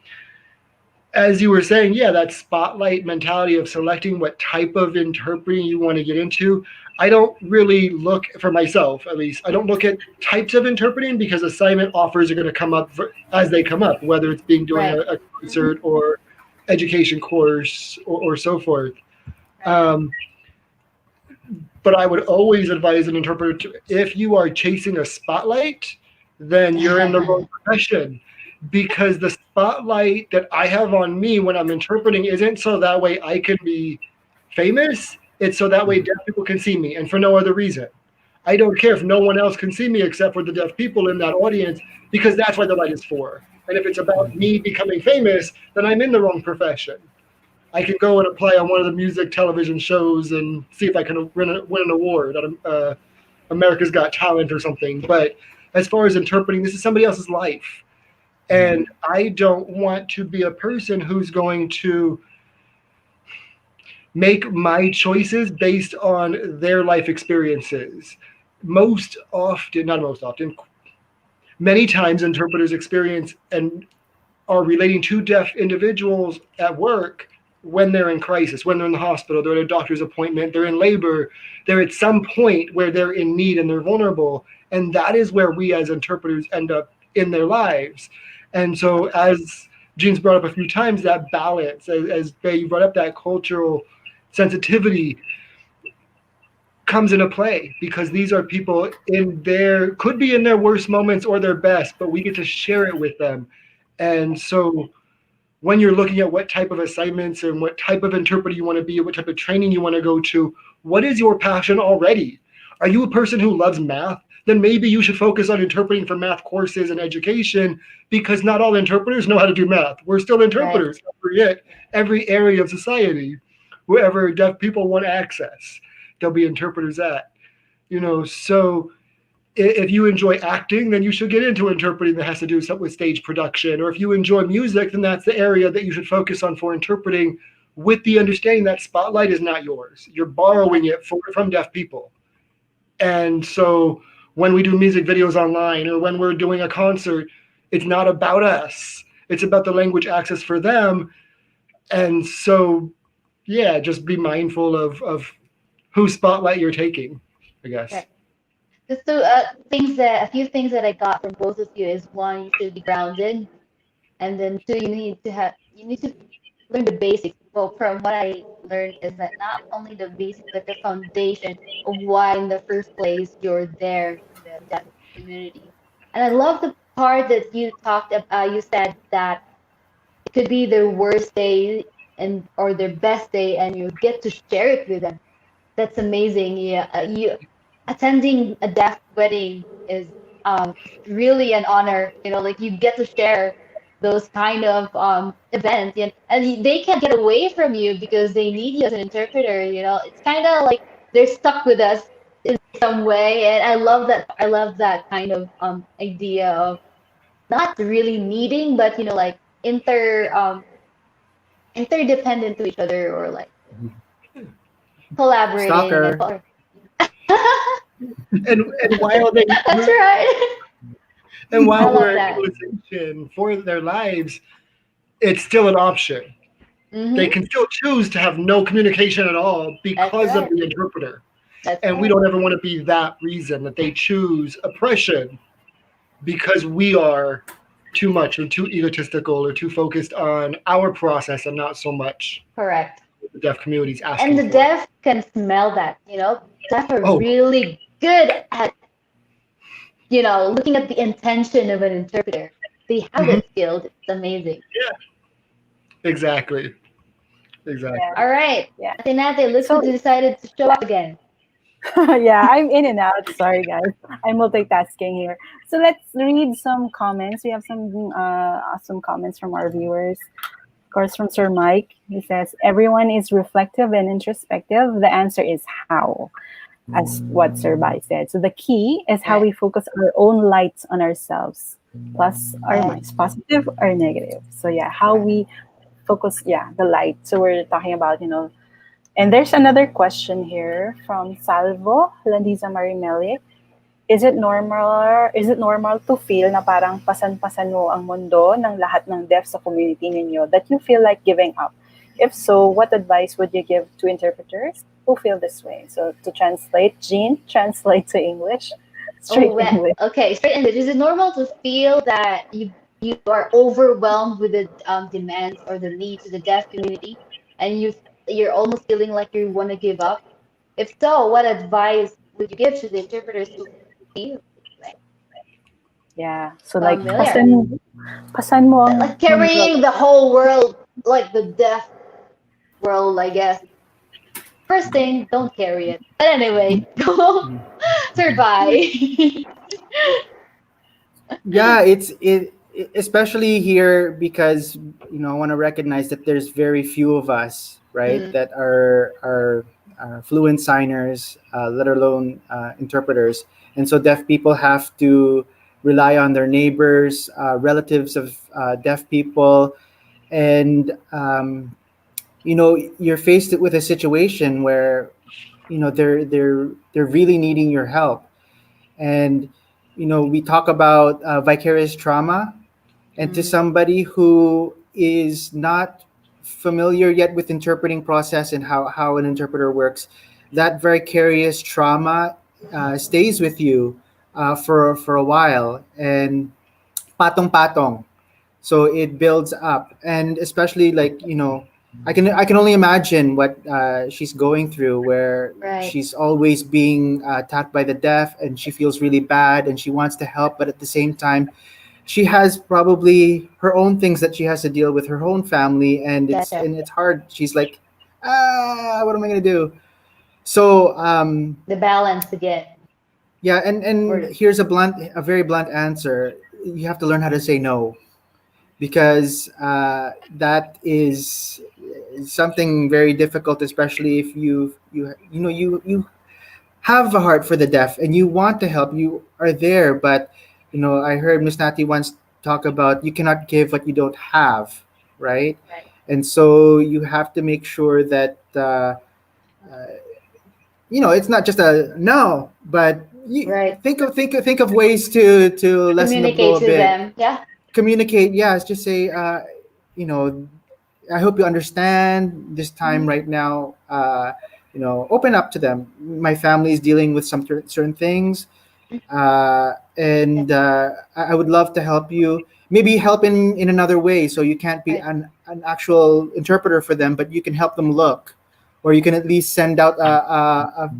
as you were saying, yeah, that spotlight mentality of selecting what type of interpreting you want to get into. I don't really look, for myself at least, I don't look at types of interpreting because assignment offers are going to come up as they come up, whether it's being doing Right. a concert or education course or so forth. Right. Um, but I would always advise an interpreter to, if you are chasing a spotlight, then you're in the wrong profession because the spotlight that I have on me when I'm interpreting isn't so that way I can be famous. It's so that way Mhm. deaf people can see me and for no other reason. I don't care if no one else can see me except for the deaf people in that audience because that's what the light is for. And if it's about me becoming famous, then I'm in the wrong profession. I can go and apply on one of the music television shows and see if I can win an award on America's Got Talent or something. But as far as interpreting, this is somebody else's life. And I don't want to be a person who's going to make my choices based on their life experiences. Most often, not most often, many times interpreters experience and are relating to deaf individuals at work when they're in crisis, when they're in the hospital, they're at a doctor's appointment, they're in labor, they're at some point where they're in need and they're vulnerable. And that is where we as interpreters end up in their lives. And so, as Jean's brought up a few times, that balance, as Bay, you brought up that cultural sensitivity comes into play because these are people in their could be in their worst moments or their best, but we get to share it with them. And so when you're looking at what type of assignments and what type of interpreter you want to be, what type of training you want to go to, what is your passion already? Are you a person who loves math? Then maybe you should focus on interpreting for math courses and education because not all interpreters know how to do math. We're still Right. interpreters. Don't forget every area of society, wherever deaf people want access, there'll be interpreters at. So if you enjoy acting, then you should get into interpreting that has to do something with stage production. Or if you enjoy music, then that's the area that you should focus on for interpreting with the understanding that spotlight is not yours. You're borrowing it from deaf people. And so when we do music videos online or when we're doing a concert, it's not about us. It's about the language access for them. And so, yeah, just be mindful of whose spotlight you're taking, I guess. Right. So, a few things that I got from both of you is one, you should be grounded, and then two, you need to learn the basics. Well, from what I learned is that not only the basics, but the foundation of why in the first place you're there in the deaf community. And I love the part that you talked about. You said that it could be their worst day and or their best day, and you get to share it with them. That's amazing. Yeah, you attending a deaf wedding is really an honor. Like you get to share those kind of events, and they can't get away from you because they need you as an interpreter. It's kind of like they're stuck with us in some way, and I love that. I love that kind of idea of not really needing, but like interdependent to each other, or like collaborating and Stalker. And while they that's right. and I while love we're in that. utilization for their lives, it's still an option. They Hmm. can still choose to have no communication at all That's because of right. the interpreter. That's And we right. don't ever want to be that reason that they choose oppression because we are too much or too egotistical or too focused on our process and not so much Correct. what the deaf community is And asking the for. deaf can smell that. Deaf are Oh, really good at looking at the intention of an interpreter. They have mhm. that skill. It's amazing. Yeah, exactly. Yeah. Exactly. All right, Yeah. Ate Nate, looks like So you decided to show up again. yeah, I'm in and out. Sorry, guys. I'm multitasking here. So let's read some comments. We have some awesome comments from our viewers. Of course, from Sir Mike. He says, everyone is reflective and introspective. The answer is how, as what Sir Bai said. So the key is how Right. we focus our own lights on ourselves, plus our Right. minds, positive or negative. So yeah, how we focus, yeah, the light. So we're talking about, and there's another question here from Salvo Landiza Marimeli. Is it normal to feel na parang pasan-pasan mo ang mundo ng lahat ng deaf sa community ninyo that you feel like giving up? If so, what advice would you give to interpreters who feel this way? So to translate, Jean, translate to English, Oh, straight well, English. okay. Straight English. Is it normal to feel that you are overwhelmed with the demands or the needs of the deaf community, and you're almost feeling like you want to give up? If so, what advice would you give to the interpreters who feel like Yeah. So like familiar? pasan mo ang Like mundo. carrying the whole world, like the deaf world, I guess. First thing, don't carry it. But anyway, go survive. Yeah, especially here because I want to recognize that there's very few of us, right, Mm, that are fluent signers, let alone interpreters, and so deaf people have to rely on their neighbors, relatives of deaf people, and you're faced with a situation where they're really needing your help, and we talk about vicarious trauma, and to mm, somebody who is not familiar yet with interpreting process and how an interpreter works, that vicarious trauma stays with you for a while, and patong patong, so it builds up, and especially like I can only imagine what she's going through, where right. she's always being attacked by the deaf, and she feels really bad and she wants to help, but at the same time she has probably her own things that she has to deal with, her own family, and That's it's hard. She's like, what am I going to do? So the balance again. yeah, and Or here's a very blunt answer: you have to learn how to say no, because that is something very difficult, especially if you have a heart for the deaf and you want to help. You are there, but I heard Miss Nati once talk about you cannot give what you don't have, right? right, And so you have to make sure that it's not just a no, but you right. think of ways to lessen the blow Communicate a to bit. them. Yeah. Communicate, yes, just say you know I hope you understand this time Mhm. right now. Open up to them. My family is dealing with some certain things, and I would love to help you. Maybe help in another way, so you can't be Right. an actual interpreter for them, but you can help them look, or you can at least send out a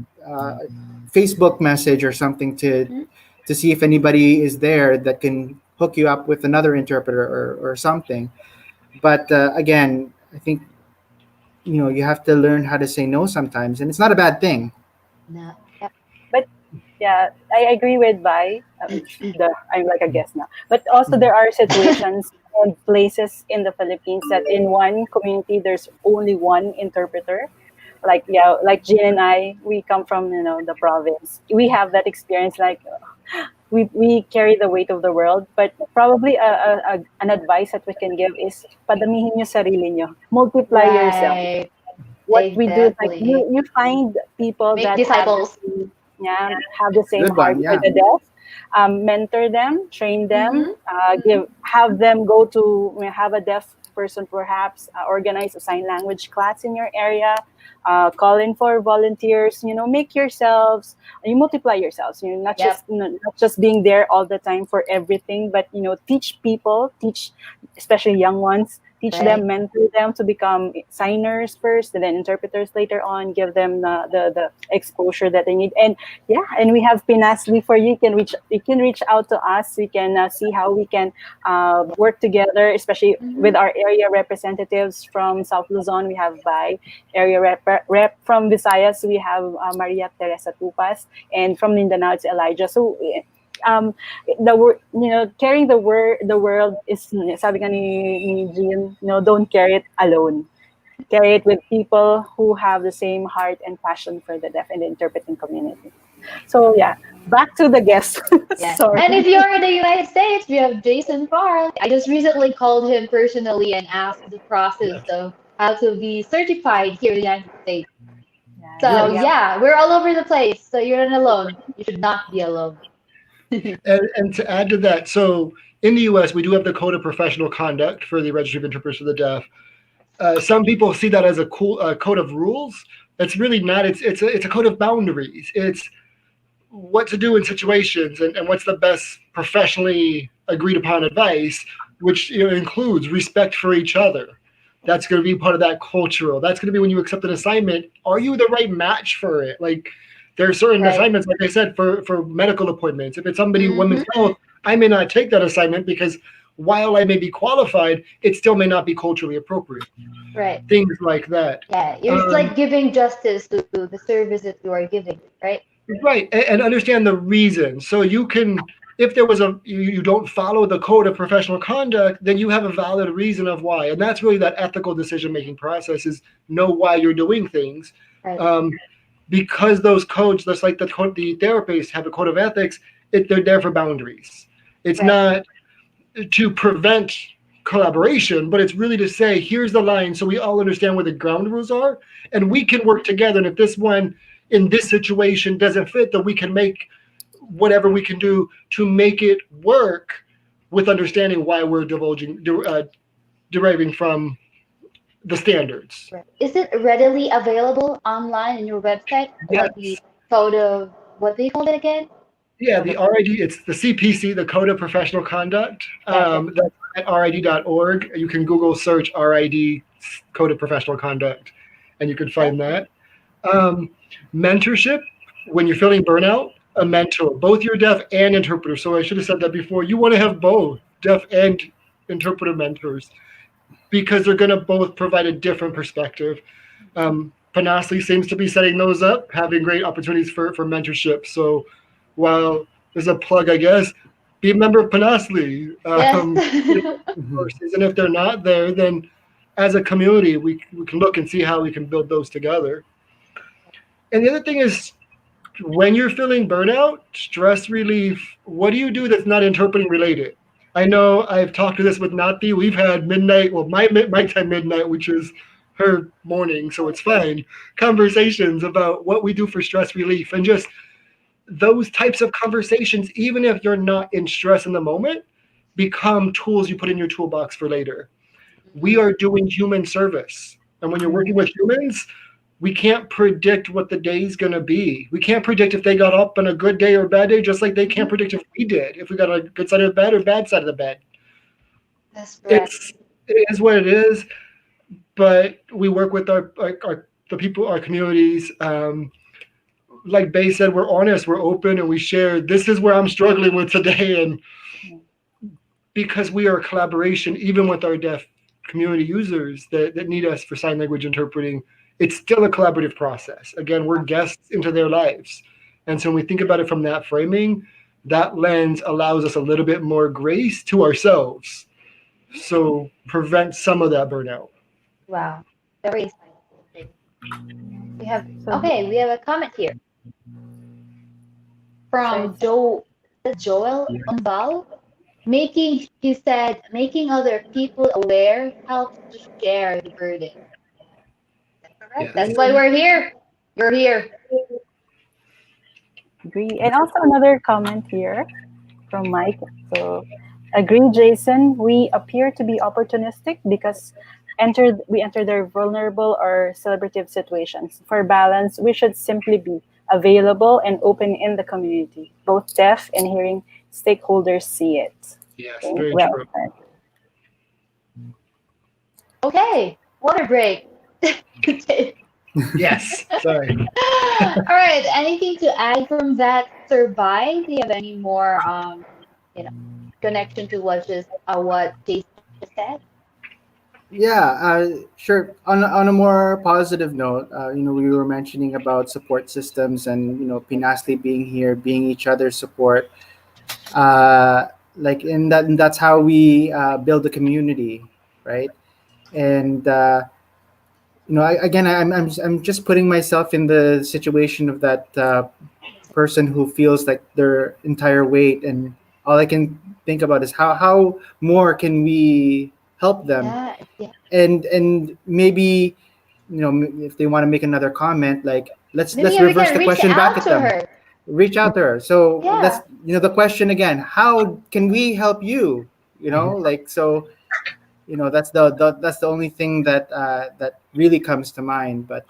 Facebook message or something Mhm. to see if anybody is there that can hook you up with another interpreter or something. But again, I think you have to learn how to say no sometimes, and it's not a bad thing. No. Yep. Yeah, I agree with Bai. I'm like a guest now. But also there are situations and places in the Philippines that in one community there's only one interpreter. Like yeah, like Jin and I, we come from the province. We have that experience. Like we carry the weight of the world. But probably an advice that we can give is padamihin nyo sarili nyo. Multiply yourself. Right. What we do is like Exactly. you find people Make that have the disciples. same, yeah, have the same Good heart one. for Yeah. the deaf. Mentor them, train them, Mm-hmm. give have them go to have a deaf person perhaps organize a sign language class in your area. Call in for volunteers. Make yourselves. You multiply yourselves. Not Yep. just not just being there all the time for everything, but teach people, teach especially young ones, teach Right. them, mentor them to become signers first, and then interpreters later on. Give them the exposure that they need. And yeah, and we have Pinasli for you. You can reach out to us. We can see how we can work together, especially Mm-hmm. with our area representatives from South Luzon. We have by area rep from Visayas. We have Maria Teresa Tupas, and from Mindanao it's Elijah. So um carrying the world is, sabi nga ni Jean, don't carry it alone. Carry it with people who have the same heart and passion for the deaf and the interpreting community. So yeah, back to the guest. Yeah. And Sorry. if you're in the United States, we have Jason Farr. I just recently called him personally and asked the process of how to be certified here in the United States. Yeah, So so Yeah. yeah. yeah, we're all over the place. So you're not alone. You should not be alone. And to add to that, so in the U.S., we do have the Code of Professional Conduct for the Registry of Interpreters for the Deaf. Some people see that as a cool code of rules. It's really not. It's a code of boundaries. It's what to do in situations and what's the best professionally agreed upon advice, which includes respect for each other. That's going to be part of that cultural. That's going to be when you accept an assignment. Are you the right match for it? Like there are certain Right. assignments, like I said, for medical appointments. If it's somebody Mm-hmm. women's health, I may not take that assignment because while I may be qualified, it still may not be culturally appropriate. Right. Things like that. Yeah. You're just Um, like giving justice to the service that you are giving, right? Right, and understand the reason. So you can, if there was you don't follow the code of professional conduct, then you have a valid reason of why, and that's really that ethical decision making process is know why you're doing things, Right. um, because those codes, just like the therapists have a code of ethics, they're there for boundaries. It's Right. not to prevent collaboration, but it's really to say, here's the line so we all understand where the ground rules are and we can work together. And if this one in this situation doesn't fit, then we can make whatever we can do to make it work with understanding why we're deriving from the standards. Right. Is it readily available online in your website? Like the Yes. code of what do you call it again? Yeah, Code the of RID, it's the CPC, the Code of Professional Conduct. Gotcha. That's at RID.org. You can Google search RID, Code of Professional Conduct, and you can find Okay. that. Um, Mentorship, when you're feeling burnout, a mentor, both your deaf and interpreter. So I should have said that before. You want to have both deaf and interpreter mentors because they're going to both provide a different perspective. Panasli seems to be setting those up, having great opportunities for mentorship. So while there's a plug, I guess, be a member of Panasli. Yes. Courses. And if they're not there, then as a community, we can look and see how we can build those together. And the other thing is when you're feeling burnout, stress relief, what do you do that's not interpreting related? I know I've talked to this with Nati. We've had midnight, well, my time midnight, which is her morning, so it's fine. Conversations about what we do for stress relief and just those types of conversations, even if you're not in stress in the moment, become tools you put in your toolbox for later. We Mhm. are doing human service. And when you're working with humans, we can't predict what the day's going to be. We can't predict if they got up on a good day or a bad day, just like they can't Mhm. predict if we did, if we got on a good side of the bed or bad side of the bed. That's correct. It is what it is, but we work with the people, our communities. Like Bay said, we're honest, we're open, and we share. This is where I'm struggling with today, and because we are a collaboration, even with our deaf community users that need us for sign language interpreting, it's still a collaborative process. Again, we're guests into their lives. And so when we think about it from that framing, that lens allows us a little bit more grace to ourselves. So prevent some of that burnout. Wow. Very insightful. We have So, okay, we have a comment here so from it's Joel Umbal. He said, making other people aware helps to share the burden. That's correct. Yes. That's why we're here. You're here. agree. And also another comment here from Mike. So, agree, Jason. We appear to be opportunistic because we enter their vulnerable or celebrative situations. For balance, we should simply be available and open in the community. Both deaf and hearing stakeholders see it. Yes, Okay, very well true. said. Okay, water break. Yes. Sorry. All right. Anything to add from that, Sir Bai? Do you have any more you know, connection to what Jason just said? Yeah, sure. On a more positive note, we were mentioning about support systems and Pinasli being here, being each other's support. Uh, like in that, and that's how we build a community, right? And again, I'm just putting myself in the situation of that person who feels like their entire weight, and all I can think about is how more can we help them, Yeah, yeah. and maybe if they want to make another comment, like Maybe let's yeah, we reverse can the reach question back out at to them, her. reach out to her. So let's Yeah, the question again, how can we help you, like, so that's the only thing that really comes to mind. But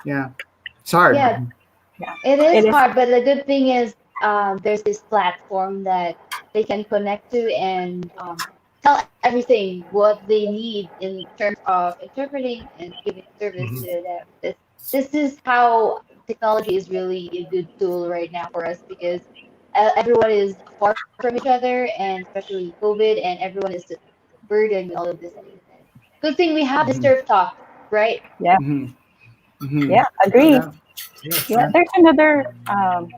yeah, it's hard. yeah. Yeah, It is it is. hard, but the good thing is there's this platform that they can connect to and tell everything what they need in terms of interpreting and giving service Mhm. to them. This is how technology is really a good tool right now for us because everyone is far from each other, and especially COVID, and everyone is burdened with all of these things. And good thing we have the Hmm. Surf Talk, right? Yeah, Hmm. Hmm. yeah, agree. Yeah. Yes. Yeah, Yeah. there's another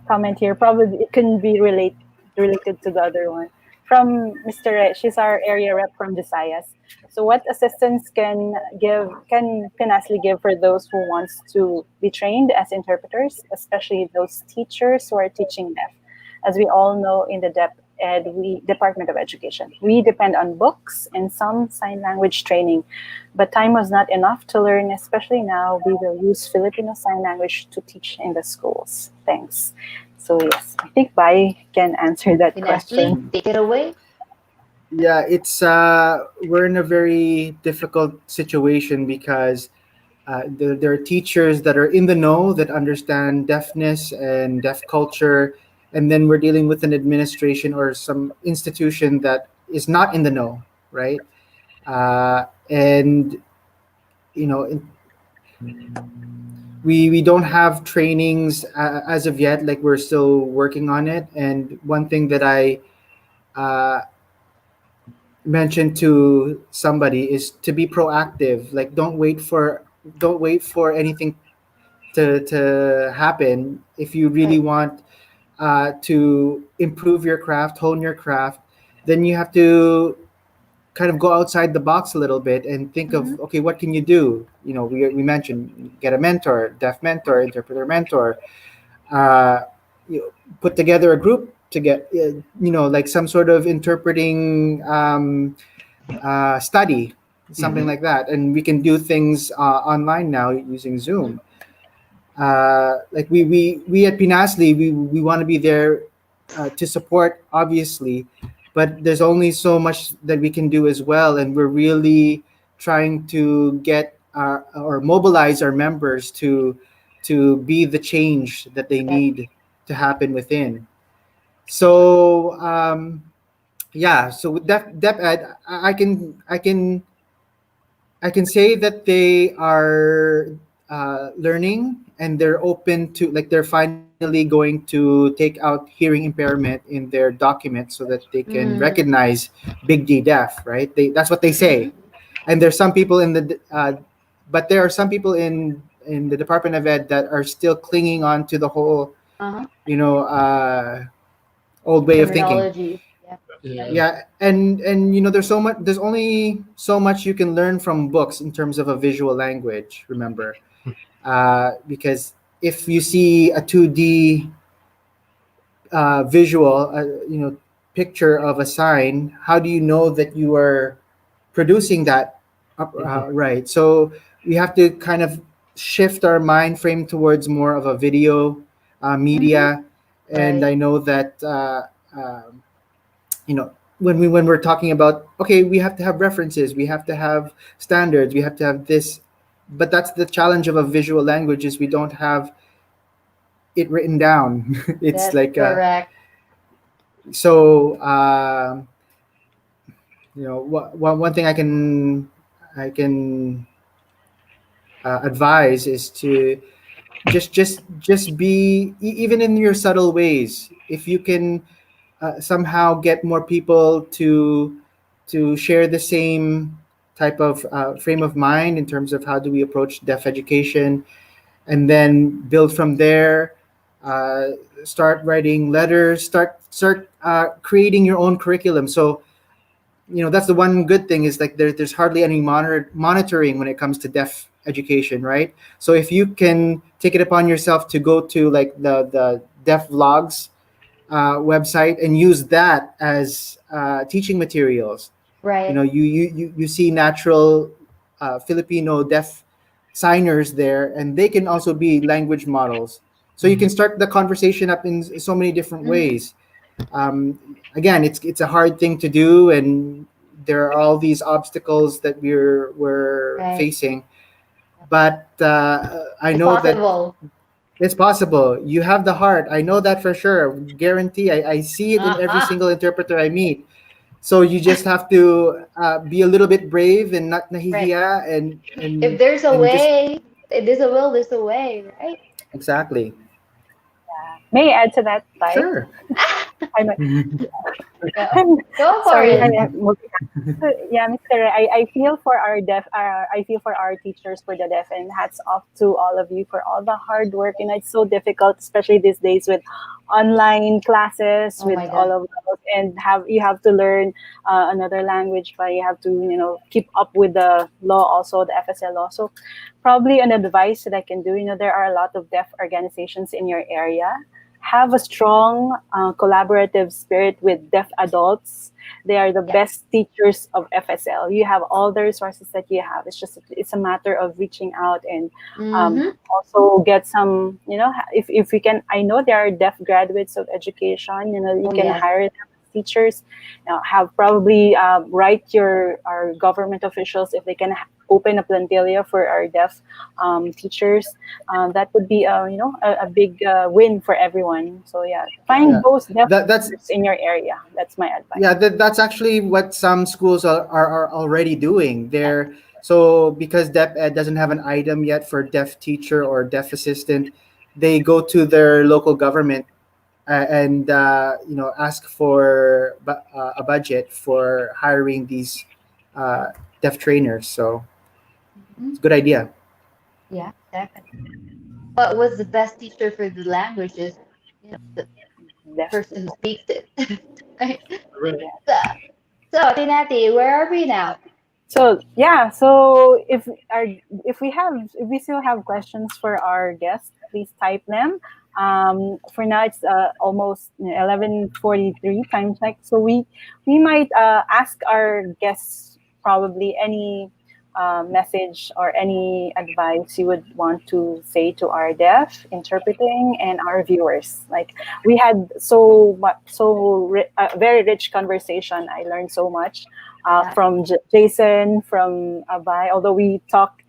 comment here. Probably it can be related to the other one from Mr. Re. She's our area rep from Visayas. So, what assistance can Pinasli give for those who wants to be trained as interpreters, especially those teachers who are teaching deaf? As we all know, in the Department of Education, we depend on books and some sign language training, but time was not enough to learn, especially now we will use Filipino Sign Language to teach in the schools. Thanks. So yes, I think Bai can answer that And Ashley, question. Mhm. take it away. Yeah, it's we're in a very difficult situation because there are teachers that are in the know, that understand deafness and deaf culture, and then we're dealing with an administration or some institution that is not in the know, right? And you know we don't have trainings as of yet. Like, we're still working on it. And one thing that I uh, mentioned to somebody is to be proactive. Like, don't wait for anything to happen. If you really Right. want to improve your craft, hone your craft, then you have to kind of go outside the box a little bit and think Mm-hmm. of, okay, what can you do? We mentioned, get a mentor, deaf mentor, interpreter mentor, uh, put together a group to get like some sort of interpreting study, something Mhm. like that. And we can do things online now using Zoom. Like, we at Pinasli, we want to be there to support, obviously, but there's only so much that we can do as well, and we're really trying to get or mobilize our members to be the change that they Yep. need to happen within. So yeah, so with Dep Ed, I can say that they are learning, and they're open to, like, they're finally going to take out hearing impairment in their document so that they can Mm. recognize Big D deaf, right? That's what they Mm-hmm. say. And there's some people but there are some people in the Department of Ed that are still clinging on to the whole. Uh-huh. you know, old way of thinking. Terminology. Yeah. Yeah. Yeah, and there's so much. There's only so much you can learn from books in terms of a visual language. Remember, because if you see a 2D visual, picture of a sign, how do you know that you are producing that Mhm. right? So we have to kind of shift our mind frame towards more of a video Mm-hmm. media, and Right. I know that you know when we're talking about, okay, we have to have references, we have to have standards, we have to have this, but that's the challenge of a visual language is we don't have it written down. It's That's like correct. so one thing I can advise is to just be even in your subtle ways, if you can somehow get more people to share the same type of frame of mind in terms of how do we approach deaf education, and then build from there. uh, Start writing letters, start creating your own curriculum. So that's the one good thing is like there's hardly any monitoring when it comes to deaf education, right? So if you can take it upon yourself to go to like the deaf vlogs website and use that as teaching materials. Right. You see natural Filipino deaf signers there, and they can also be language models. So you can Mhm. start the conversation up in so many different Mm-hmm. ways. Again, it's a hard thing to do, and there are all these obstacles that we're Right. facing. But I It's know that possible. it's possible. You have the heart. I know that for sure. Guarantee. I see it in every Uh-huh. single interpreter I meet. So you just have to be a little bit brave and not Right. nahihiya, If there's a and just way, if there's a will, there's a way, right? exactly. May I add to that, Pai? Sure. I'm, Go, I'm go for sorry. it. So, yeah, Mr. Ray, I feel for our deaf, I feel for our teachers for the deaf, and hats off to all of you for all the hard work. And it's so difficult, especially these days with online classes, Oh with my all God. of those, and you have to learn another language, but you have to keep up with the law, also the FSL law. So probably an advice that I can do. There are a lot of deaf organizations in your area. Have a strong collaborative spirit with deaf adults. They are the Yeah. best teachers of FSL. You have all the resources that you have. It's a matter of reaching out and Mm-hmm. also get some. If we can, I know there are deaf graduates of education. You Oh can yes. hire them as teachers. Have probably write your our government officials if they can open a plantilla for our deaf teachers. That would be a big win for everyone. So yeah, Right. find Yeah. those deaf That's teachers in your area. That's my advice. yeah, that's actually what some schools are already doing. Yeah. So because Dep Ed doesn't have an item yet for deaf teacher or deaf assistant, they go to their local government and ask for a budget for hiring these uh, deaf trainers. So Mm-hmm. it's a good idea. Yeah, definitely. What was the best teacher for the language is, the Deaf person who people. speaks it. Right? Right. Yeah. So, Tinati, where are we now? So yeah, so if we still have questions for our guests, please type them. For now, it's almost 11:43 time check. So we might ask our guests probably any message or any advice you would want to say to our deaf interpreting and our viewers. Like we had very rich conversation. I learned so much Yeah. from Jason, from Abai. Although we talk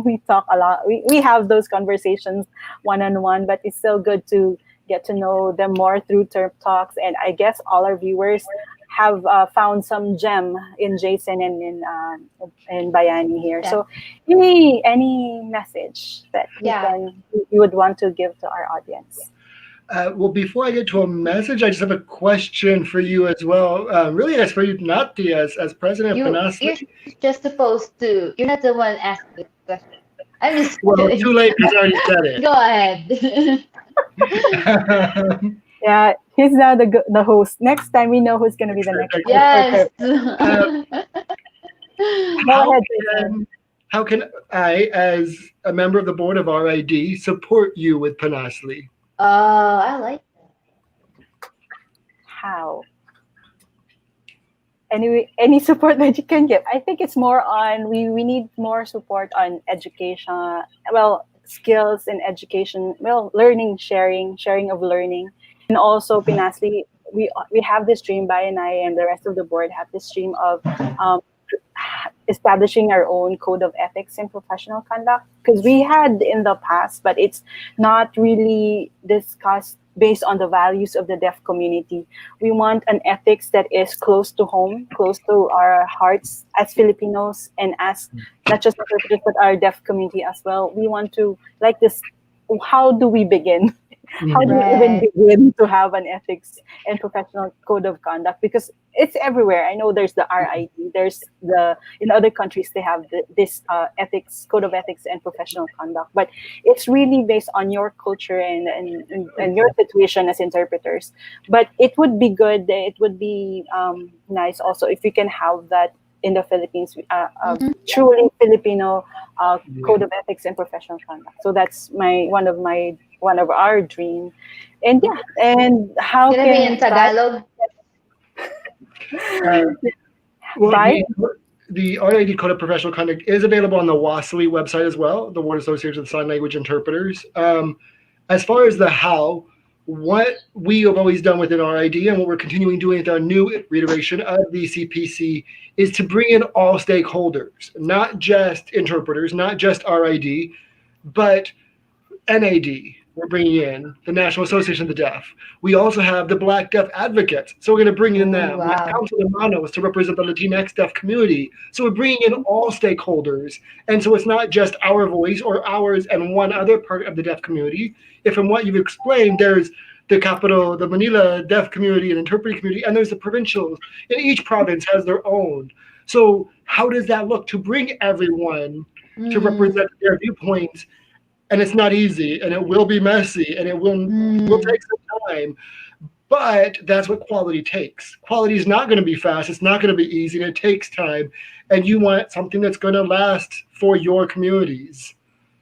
we talk a lot. We have those conversations one on one, but it's still good to get to know them more through Terp Talks. And I guess all our viewers have found some gem in Jason and in Bayani here. Yeah. So, any message that Yeah. you would want to give to our audience? Well, before I get to a message, I just have a question for you as well. Really, that's for you, Nati, as president of You're Panasli. just supposed to. You're not the one asking the question. I'm just Well, kidding. too late because I already said it. Go ahead. Yeah, he's now the host. Next time we know who's gonna be the next host for Yes. Trip. uh, Go how ahead, Jason. can how can I, as a member of the board of RID, support you with Panasli? I like How? Any support that you can give. I think it's more on we need more support on education. Well, skills in education. Well, learning, sharing of learning, and also Pinasli. We have this dream. Bai and I and the rest of the board have this dream of um, establishing our own code of ethics and professional conduct because we had in the past, but it's not really discussed based on the values of the deaf community. We want an ethics that is close to home, close to our hearts as Filipinos and as not just interpreters but our deaf community as well. We want to like this. How do we begin? How do Mhm. you even right. begin to have an ethics and professional code of conduct? Because it's everywhere. I know there's the RIT, there's the in other countries they have this ethics code of ethics and professional conduct, but it's really based on your culture and your situation as interpreters. But it would be good. It would be nice also if we can have that in the Philippines, Mhm. truly Filipino Yeah. code of ethics and professional conduct. So that's one of our dream. And yeah, and how Gonna be can in that Tagalog. Uh, well, by the RID Code of Professional Conduct is available on the WASLI website as well, the World Association of Sign Language Interpreters. As far as the how, what we have always done within RID and what we're continuing doing with our new iteration of the CPC is to bring in all stakeholders, not just interpreters, not just RID, but NAD, we're bringing in the National Association of the Deaf. We also have the Black Deaf Advocates. So we're going to bring in Oh them. My wow. council hermanos to represent the Latinx deaf community. So we're bringing in all stakeholders. And so it's not just our voice or ours and one other part of the deaf community. If from what you've explained, there's the capital, the Manila deaf community and interpreting community, and there's the provincials. And each province has their own. So how does that look to bring everyone to Mm, represent their viewpoints, and it's not easy, and it will be messy, and it will mm, take some time. But that's what quality takes. Quality is not going to be fast. It's not going to be easy, and it takes time. And you want something that's going to last for your communities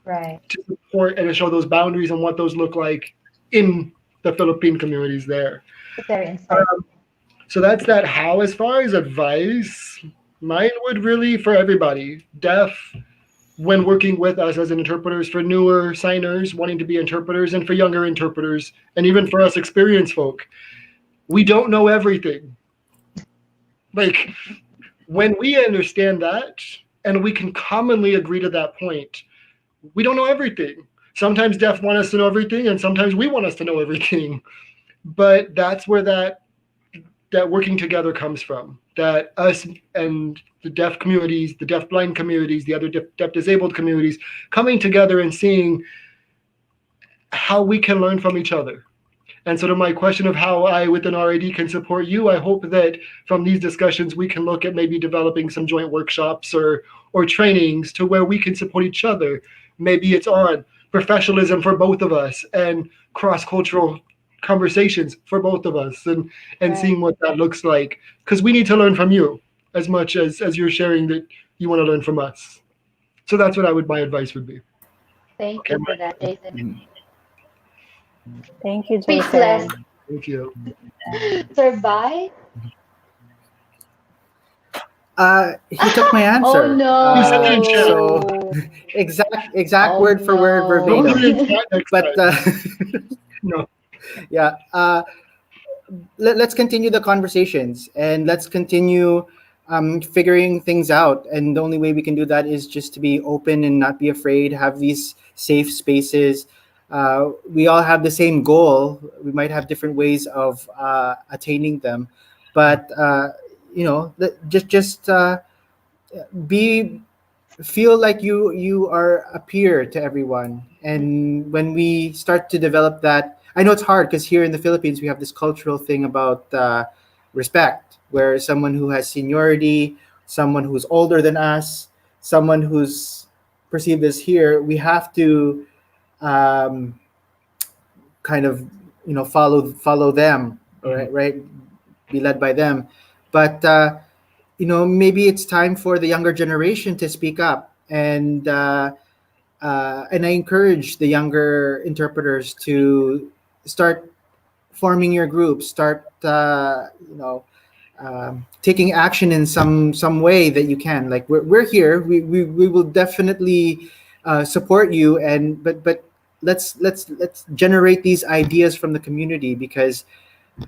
right. to support and to show those boundaries and what those look like in the Philippine communities there. That's very insightful. So that's that. How, as far as advice, mine would really for everybody, deaf, when working with us as interpreters, for newer signers wanting to be interpreters and for younger interpreters and even for us experienced folk, we don't know everything. Like, when we understand that and we can commonly agree to that point, we don't know everything. Sometimes deaf want us to know everything and sometimes we want us to know everything. But that's where that working together comes from. That us and the deaf communities, the deaf blind communities, the other deaf disabled communities coming together and seeing how we can learn from each other. And so, to my question of how I, within RID, can support you, I hope that from these discussions we can look at maybe developing some joint workshops or trainings to where we can support each other. Maybe it's on professionalism for both of us and cross cultural conversations for both of us, and Right. seeing what that looks like. Because we need to learn from you as much as you're sharing that you want to learn from us. So that's what my advice would be. Thank Okay, you for that, Jason. thank you, Speechless. Jason. thank you. Sir, bye. He took my Oh answer. You said it in chat. So no. exact Oh word for word Don't put verbatim. it in no. chat next But time. No. yeah, let's continue the conversations and let's continue figuring things out. And the only way we can do that is just to be open and not be afraid, have these safe spaces. We all have the same goal. We might have different ways of attaining them, but just be feel like you are a peer to everyone. And when we start to develop that, I know it's hard because here in the Philippines we have this cultural thing about respect, where someone who has seniority, someone who's older than us, someone who's perceived as here, we have to um, kind of follow them, Mhm. right, be led by them. But maybe it's time for the younger generation to speak up, and I encourage the younger interpreters to start forming your group, start taking action in some way that you can. Like we're here, we will definitely support you, and but let's generate these ideas from the community, because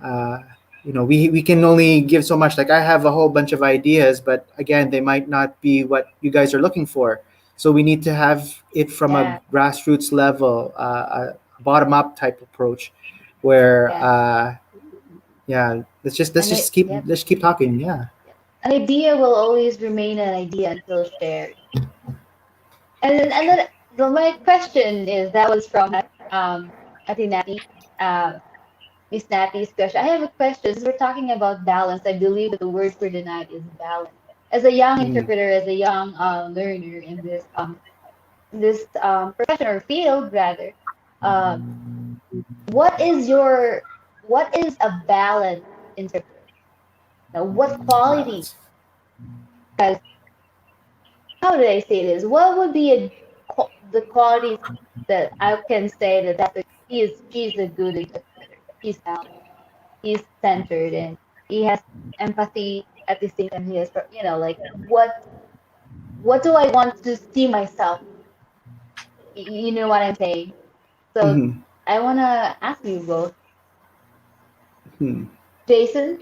uh, we can only give so much. Like I have a whole bunch of ideas, but again, they might not be what you guys are looking for. So we need to have it from a Yeah, grassroots level, a bottom up type approach, where yeah. yeah, And it, yep, let's keep talking. Yeah. yep. An idea will always remain an idea until shared. And then my question is, that was from Ati Nati, uh, Miss Nati's question. I have a question. Since we're talking about balance, I believe that the word for the night is balance. As a young Mhm. interpreter, as a young learner in this profession or field rather, uh, what is your what is a balanced interpreter? Now, what quality? Balance. Because how do I say this? What would be the qualities that I can say that she's a good interpreter. She's balanced. He's centered, and he has empathy at the same time. He has, like what do I want to see myself? You know what I'm saying? So Mhm. I want to ask you both, Hmm. Jason,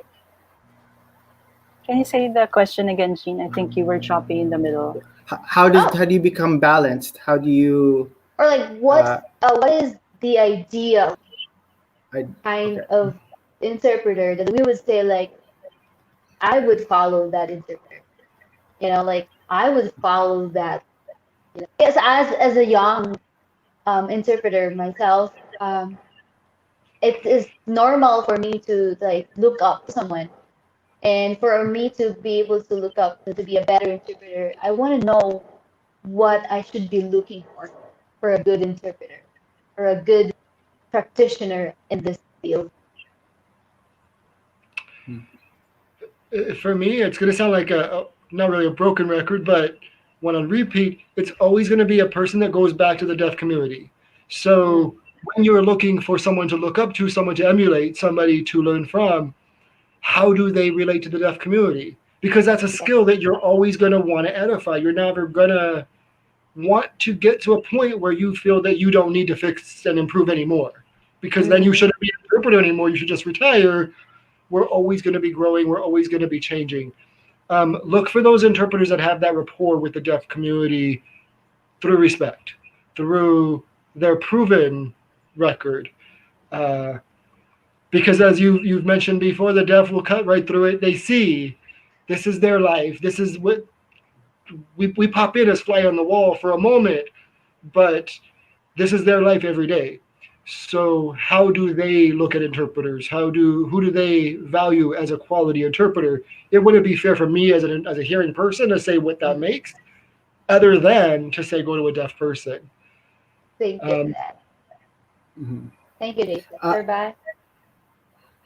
Can you say the question again, Jean? I think you were choppy in the middle. oh, How do you become balanced? How do you or like uh what is the ideal I kind okay. of interpreter that we would say like I would follow that interpreter? Like I would follow that. Yes, as a young interpreter myself, it is normal for me to like look up to someone, and for me to be able to look up to be a better interpreter, I want to know what I should be looking for a good interpreter or a good practitioner in this field. For me, it's going to sound like not really a broken record, but when on repeat, it's always going to be a person that goes back to the deaf community. Mm, So when you're looking for someone to look up to, someone to emulate, somebody to learn from, how do they relate to the deaf community? Because that's a yes. skill that you're always going to want to edify. You're never going to want to get to a point where you feel that you don't need to fix and improve anymore. Because then you Mm-hmm. shouldn't be an interpreter anymore. You should just retire. We're always going to be growing. We're always going to be changing. Look for those interpreters that have that rapport with the deaf community through respect, through their proven record. Uh, because as you've mentioned before, the deaf will cut right through it. They see this is their life. This is what we pop in as fly on the wall for a moment, but this is their life every day. So how do they look at interpreters? Who do they value as a quality interpreter? It wouldn't be fair for me as a hearing person to say what that Mm-hmm. makes, other than to say go to a deaf person. Thank you for Um, that. Mhm. Thank you, Jason. Uh, Sir, bye.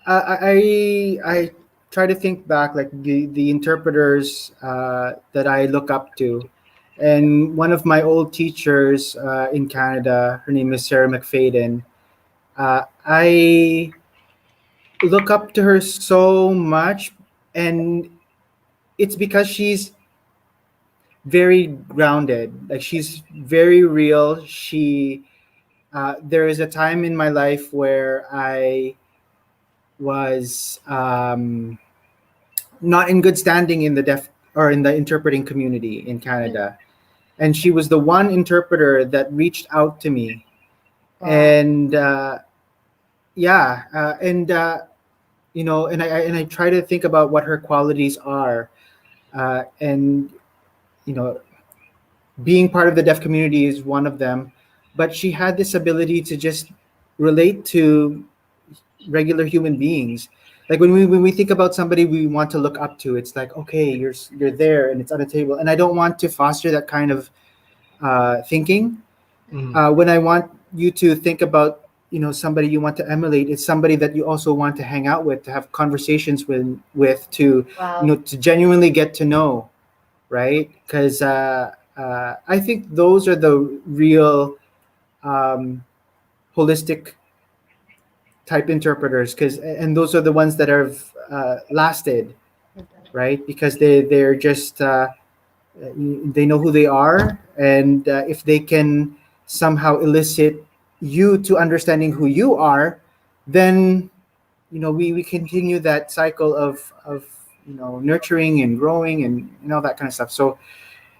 I try to think back, like the interpreters that I look up to, and one of my old teachers in Canada, her name is Sarah McFadden. I look up to her so much, and it's because she's very grounded. Like she's very real. She There is a time in my life where I was not in good standing in the deaf or in the interpreting community in Mm. Canada, and she was the one interpreter that reached out to me, Wow. and yeah, and I try to think about what her qualities are, and you know, being part of the deaf community is one of them, but she had this ability to just relate to regular human beings. Like when we think about somebody we want to look up to, it's like, okay, you're there and it's on a table, and I don't want to foster that kind of thinking. mhm. When I want you to think about somebody you want to emulate. It's somebody that you also want to hang out with, to have conversations with to Wow. to genuinely get to know, right? Because I think those are the real um, holistic type interpreters, because and those are the ones that have lasted, right? Because they're just they know who they are, and if they can somehow elicit you to understanding who you are, then we continue that cycle of nurturing and growing and all that kind of stuff. So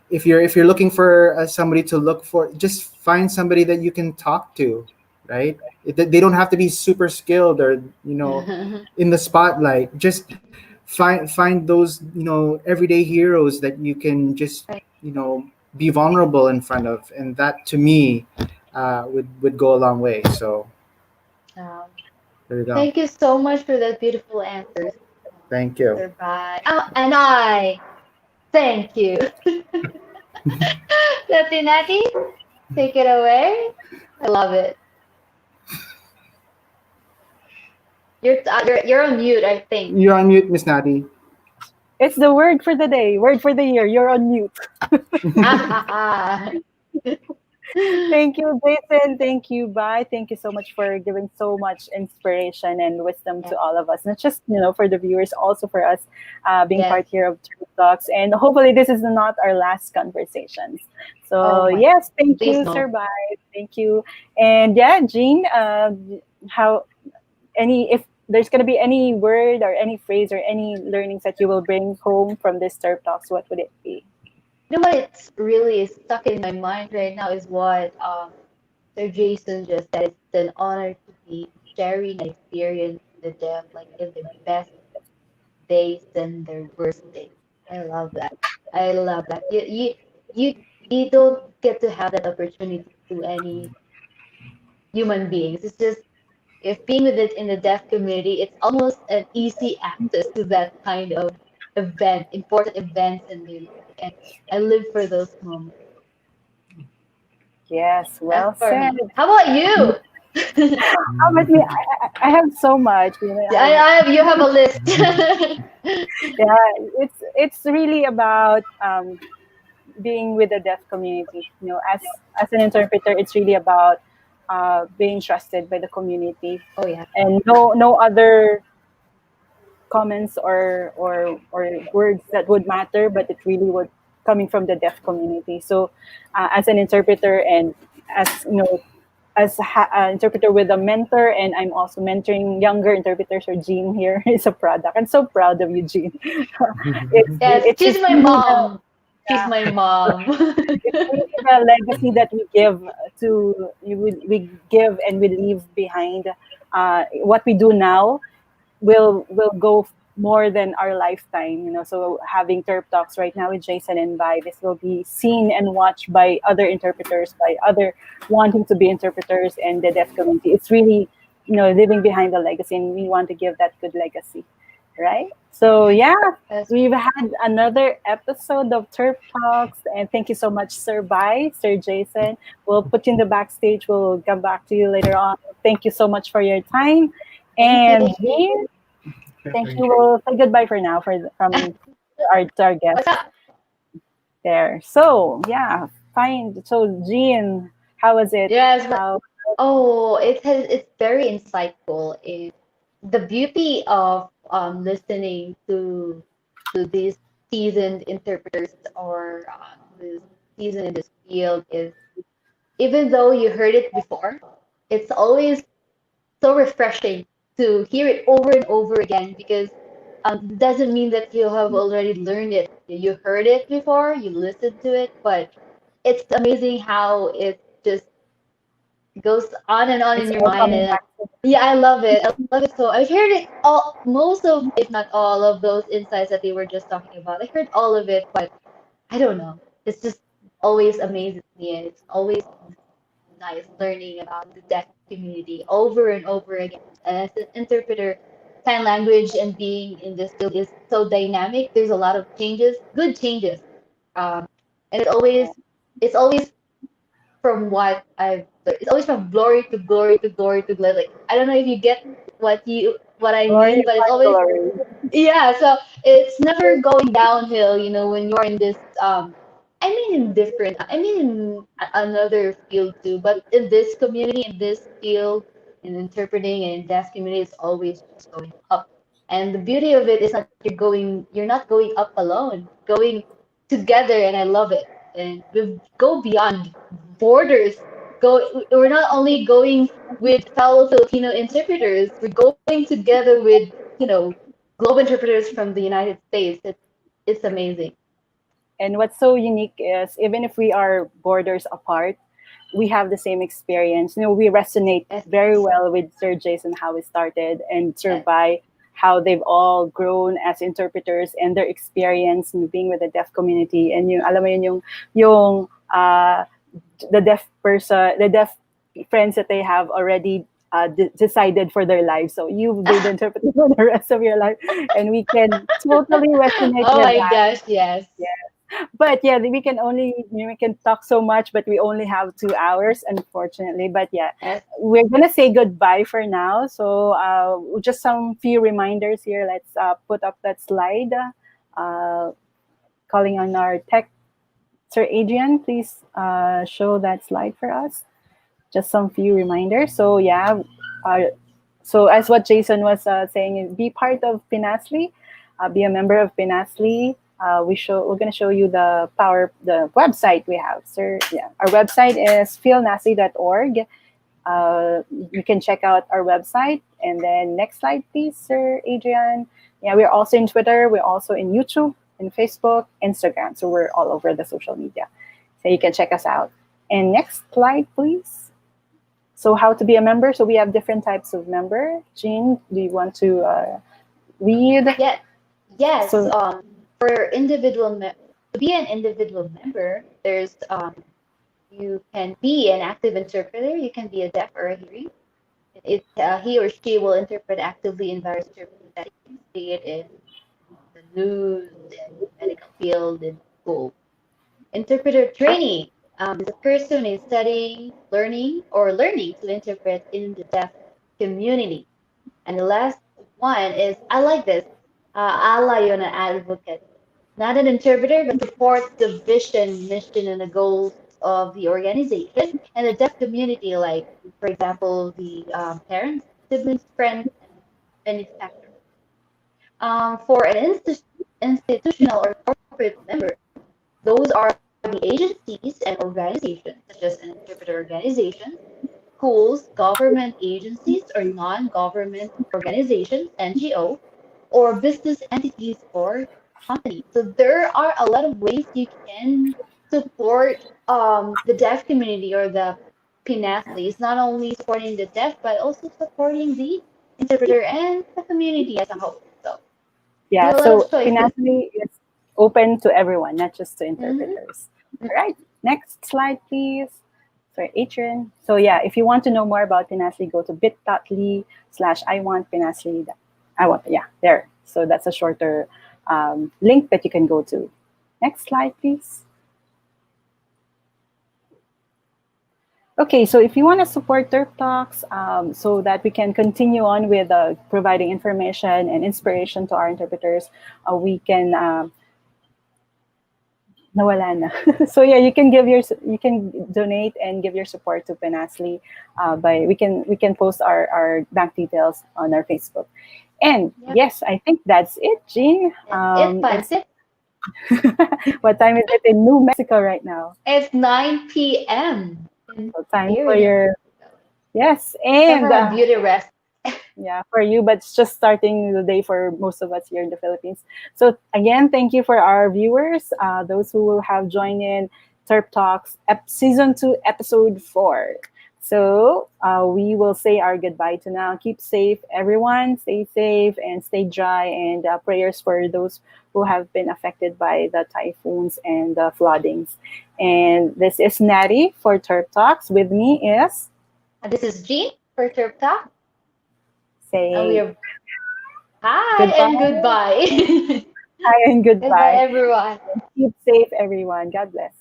if you're looking for somebody to look for, just find somebody that you can talk to, right? They don't have to be super skilled or in the spotlight. Just find those everyday heroes that you can just Right. be vulnerable in front of, and that to me would go a long way. So Um, there you go. Thank you so much for that beautiful answers, Thank you. Sir Bai. Oh, and I thank you. Latinati, take it away. I love it. You're on mute, I think. You're on mute, Miss Nadi. It's the word for the day, word for the year. You're on mute. Ah, Thank you, Jason. Thank you, Bye. Thank you so much for giving so much inspiration and wisdom yeah. to all of us. Not just for the viewers, also for us being Yes. part here of Turtle Talks. And hopefully, this is not our last conversations. Oh So my. yes, thank Please you, no. Sir Bye. Thank you. And yeah, Jean, how if there's gonna be any word or any phrase or any learnings that you will bring home from this Turtle Talks, what would it be? You know what? It's really stuck in my mind right now is what Sir Jason just said. It's an honor to be sharing an experience with them, like in their best days and their worst days. I love that. I love that. You you don't get to have that opportunity to any human beings. It's just if being with it in the deaf community, it's almost an easy access to that kind of important events in their life. And I live for those moments. Yes, That's well for said. me. How about you? How about me? I have so much. You have a list. Yeah, it's really about being with the deaf community. As an interpreter, it's really about being trusted by the community, Oh yeah. and no other comments or words that would matter, but it really would coming from the deaf community. So, as an interpreter and as an interpreter with a mentor, and I'm also mentoring younger interpreters. Or Jean here is a product. I'm so proud of you, Jean. Yes, she's It's my really mom. She's uh, my mom. it's really the legacy that we give we give and we leave behind. What we do now will go more than our lifetime. So having Terp Talks right now with Jason and Vi, this will be seen and watched by other interpreters, by other wanting to be interpreters and the deaf community. It's really living behind the legacy, and we want to give that good legacy, right? So yeah, That's we've had another episode of Terp Talks, and thank you so much, Sir Bai, Sir Jason. We'll put you in the backstage. We'll come back to you later on. Thank you so much for your time. thank you, And thank you. Jean, thank you. Thank you. We'll say goodbye for now from our What's guests up? there. So yeah, fine. So Jean, how was it? Yes, but How oh, it's very insightful. The beauty of listening to these seasoned interpreters or who's seasoned in this field is even though you heard it before, it's always so refreshing to hear it over and over again because doesn't mean that you have already learned it. You heard it before, you listened to it, but it's amazing how it just goes on and on it's in your all mind. coming And back to yeah, I love it. I love it so. I heard it all, most of, if not all of those insights that they were just talking about. I heard all of it, but I don't know. It's just always amazes me, and it's always nice learning about the deaf community over and over again. And as an interpreter, sign language and being in this field is so dynamic. There's a lot of changes, good changes, um, and it's always from what I've it's always from glory to glory to glory to glory. Like I don't know if you get what I Glory mean, but it's upon always glory. yeah, so it's never going downhill, when you're in this I mean in different I mean in another field too, but in this community, in this field, in interpreting and in deaf community, it's always just going up. And the beauty of it is not you're not going up alone, going together, and I love it. And we go beyond borders. We're not only going with fellow Filipino interpreters, we're going together with, you know, global interpreters from the United States. It's amazing. And what's so unique is even if we are borders apart, we have the same experience. We resonate Yes, very well with Sir Jason, how he started, and Sir yes, Bai, how they've all grown as interpreters and their experience being with the deaf community. And alam mo yun, yung the deaf person, the deaf friends that they have already decided for their lives. So you've been interpreting for the rest of your life, and we can totally resonate oh with my that. gosh, yes. But yeah, we can talk so much, but we only have 2 hours, unfortunately. But yeah, Yes. we're gonna say goodbye for now. So just some few reminders here. Let's put up that slide. Uh, Calling on our tech, Sir Adrian, please show that slide for us. Just some few reminders. So yeah, uh, so as what Jason was saying, is be part of Pinasli, be a member of Pinasli. We're gonna show you the website we have, sir. Yeah, our website is feelnasli.org. You can check out our website. And then next slide, please, Sir Adrian. Yeah, we're also in Twitter. We're also in YouTube, in Facebook, Instagram. So we're all over the social media. So you can check us out. And next slide, please. So how to be a member? So we have different types of member. Jean, do you want to read? Yeah, yes. So For to be an individual member, there's you can be an active interpreter. You can be a deaf or a hearing. He or she will interpret actively in various interpreting settings, be it in the news, in medical field, in school. Interpreter trainee is a person who is studying, learning to interpret in the deaf community. And the last one is, I like this, ally on an advocate. Not an interpreter, but supports the vision, mission, and the goals of the organization and the deaf community, like, for example, the parents, siblings, friends, and benefactors. For an institutional or corporate member, those are the agencies and organizations, such as an interpreter organization, schools, government agencies or non-government organizations, NGO, or business entities or companies. So there are a lot of ways you can support the deaf community or the PNASLI. It's not only supporting the deaf, but also supporting the interpreter and the community as a whole. So you yeah, have a lot of so choices. Pinasli is open to everyone, not just to Mm-hmm. interpreters. All right, next slide, please. Sorry, Adrian. So yeah, if you want to know more about Pinasli, go to bit.ly/I want Pinasli. I want, yeah, there. So that's a shorter link that you can go to. Next slide, please. Okay, so if you want to support TerpTalks so that we can continue on with providing information and inspiration to our interpreters, we can nawala na. So yeah, you can donate and give your support to Penasli by we can post our bank details on our Facebook. And Yep. yes, I think that's it, Jean. That's it, It's Pansip. what time is it in New Mexico right now? It's 9 p.m. So time here for in your yes, time and for my beauty rest. yeah, for you, but it's just starting the day for most of us here in the Philippines. So again, thank you for our viewers, those who will have joined in Terp Talks Season 2, Episode 4. So we will say our goodbye to now. Keep safe, everyone. Stay safe and stay dry. And prayers for those who have been affected by the typhoons and the floodings. And this is Natty for Terp Talks. With me is And this is Jean for TerpTalk, and we saying are hi and goodbye. goodbye. Hi and Goodbye, goodbye. everyone. Keep safe, everyone. God bless.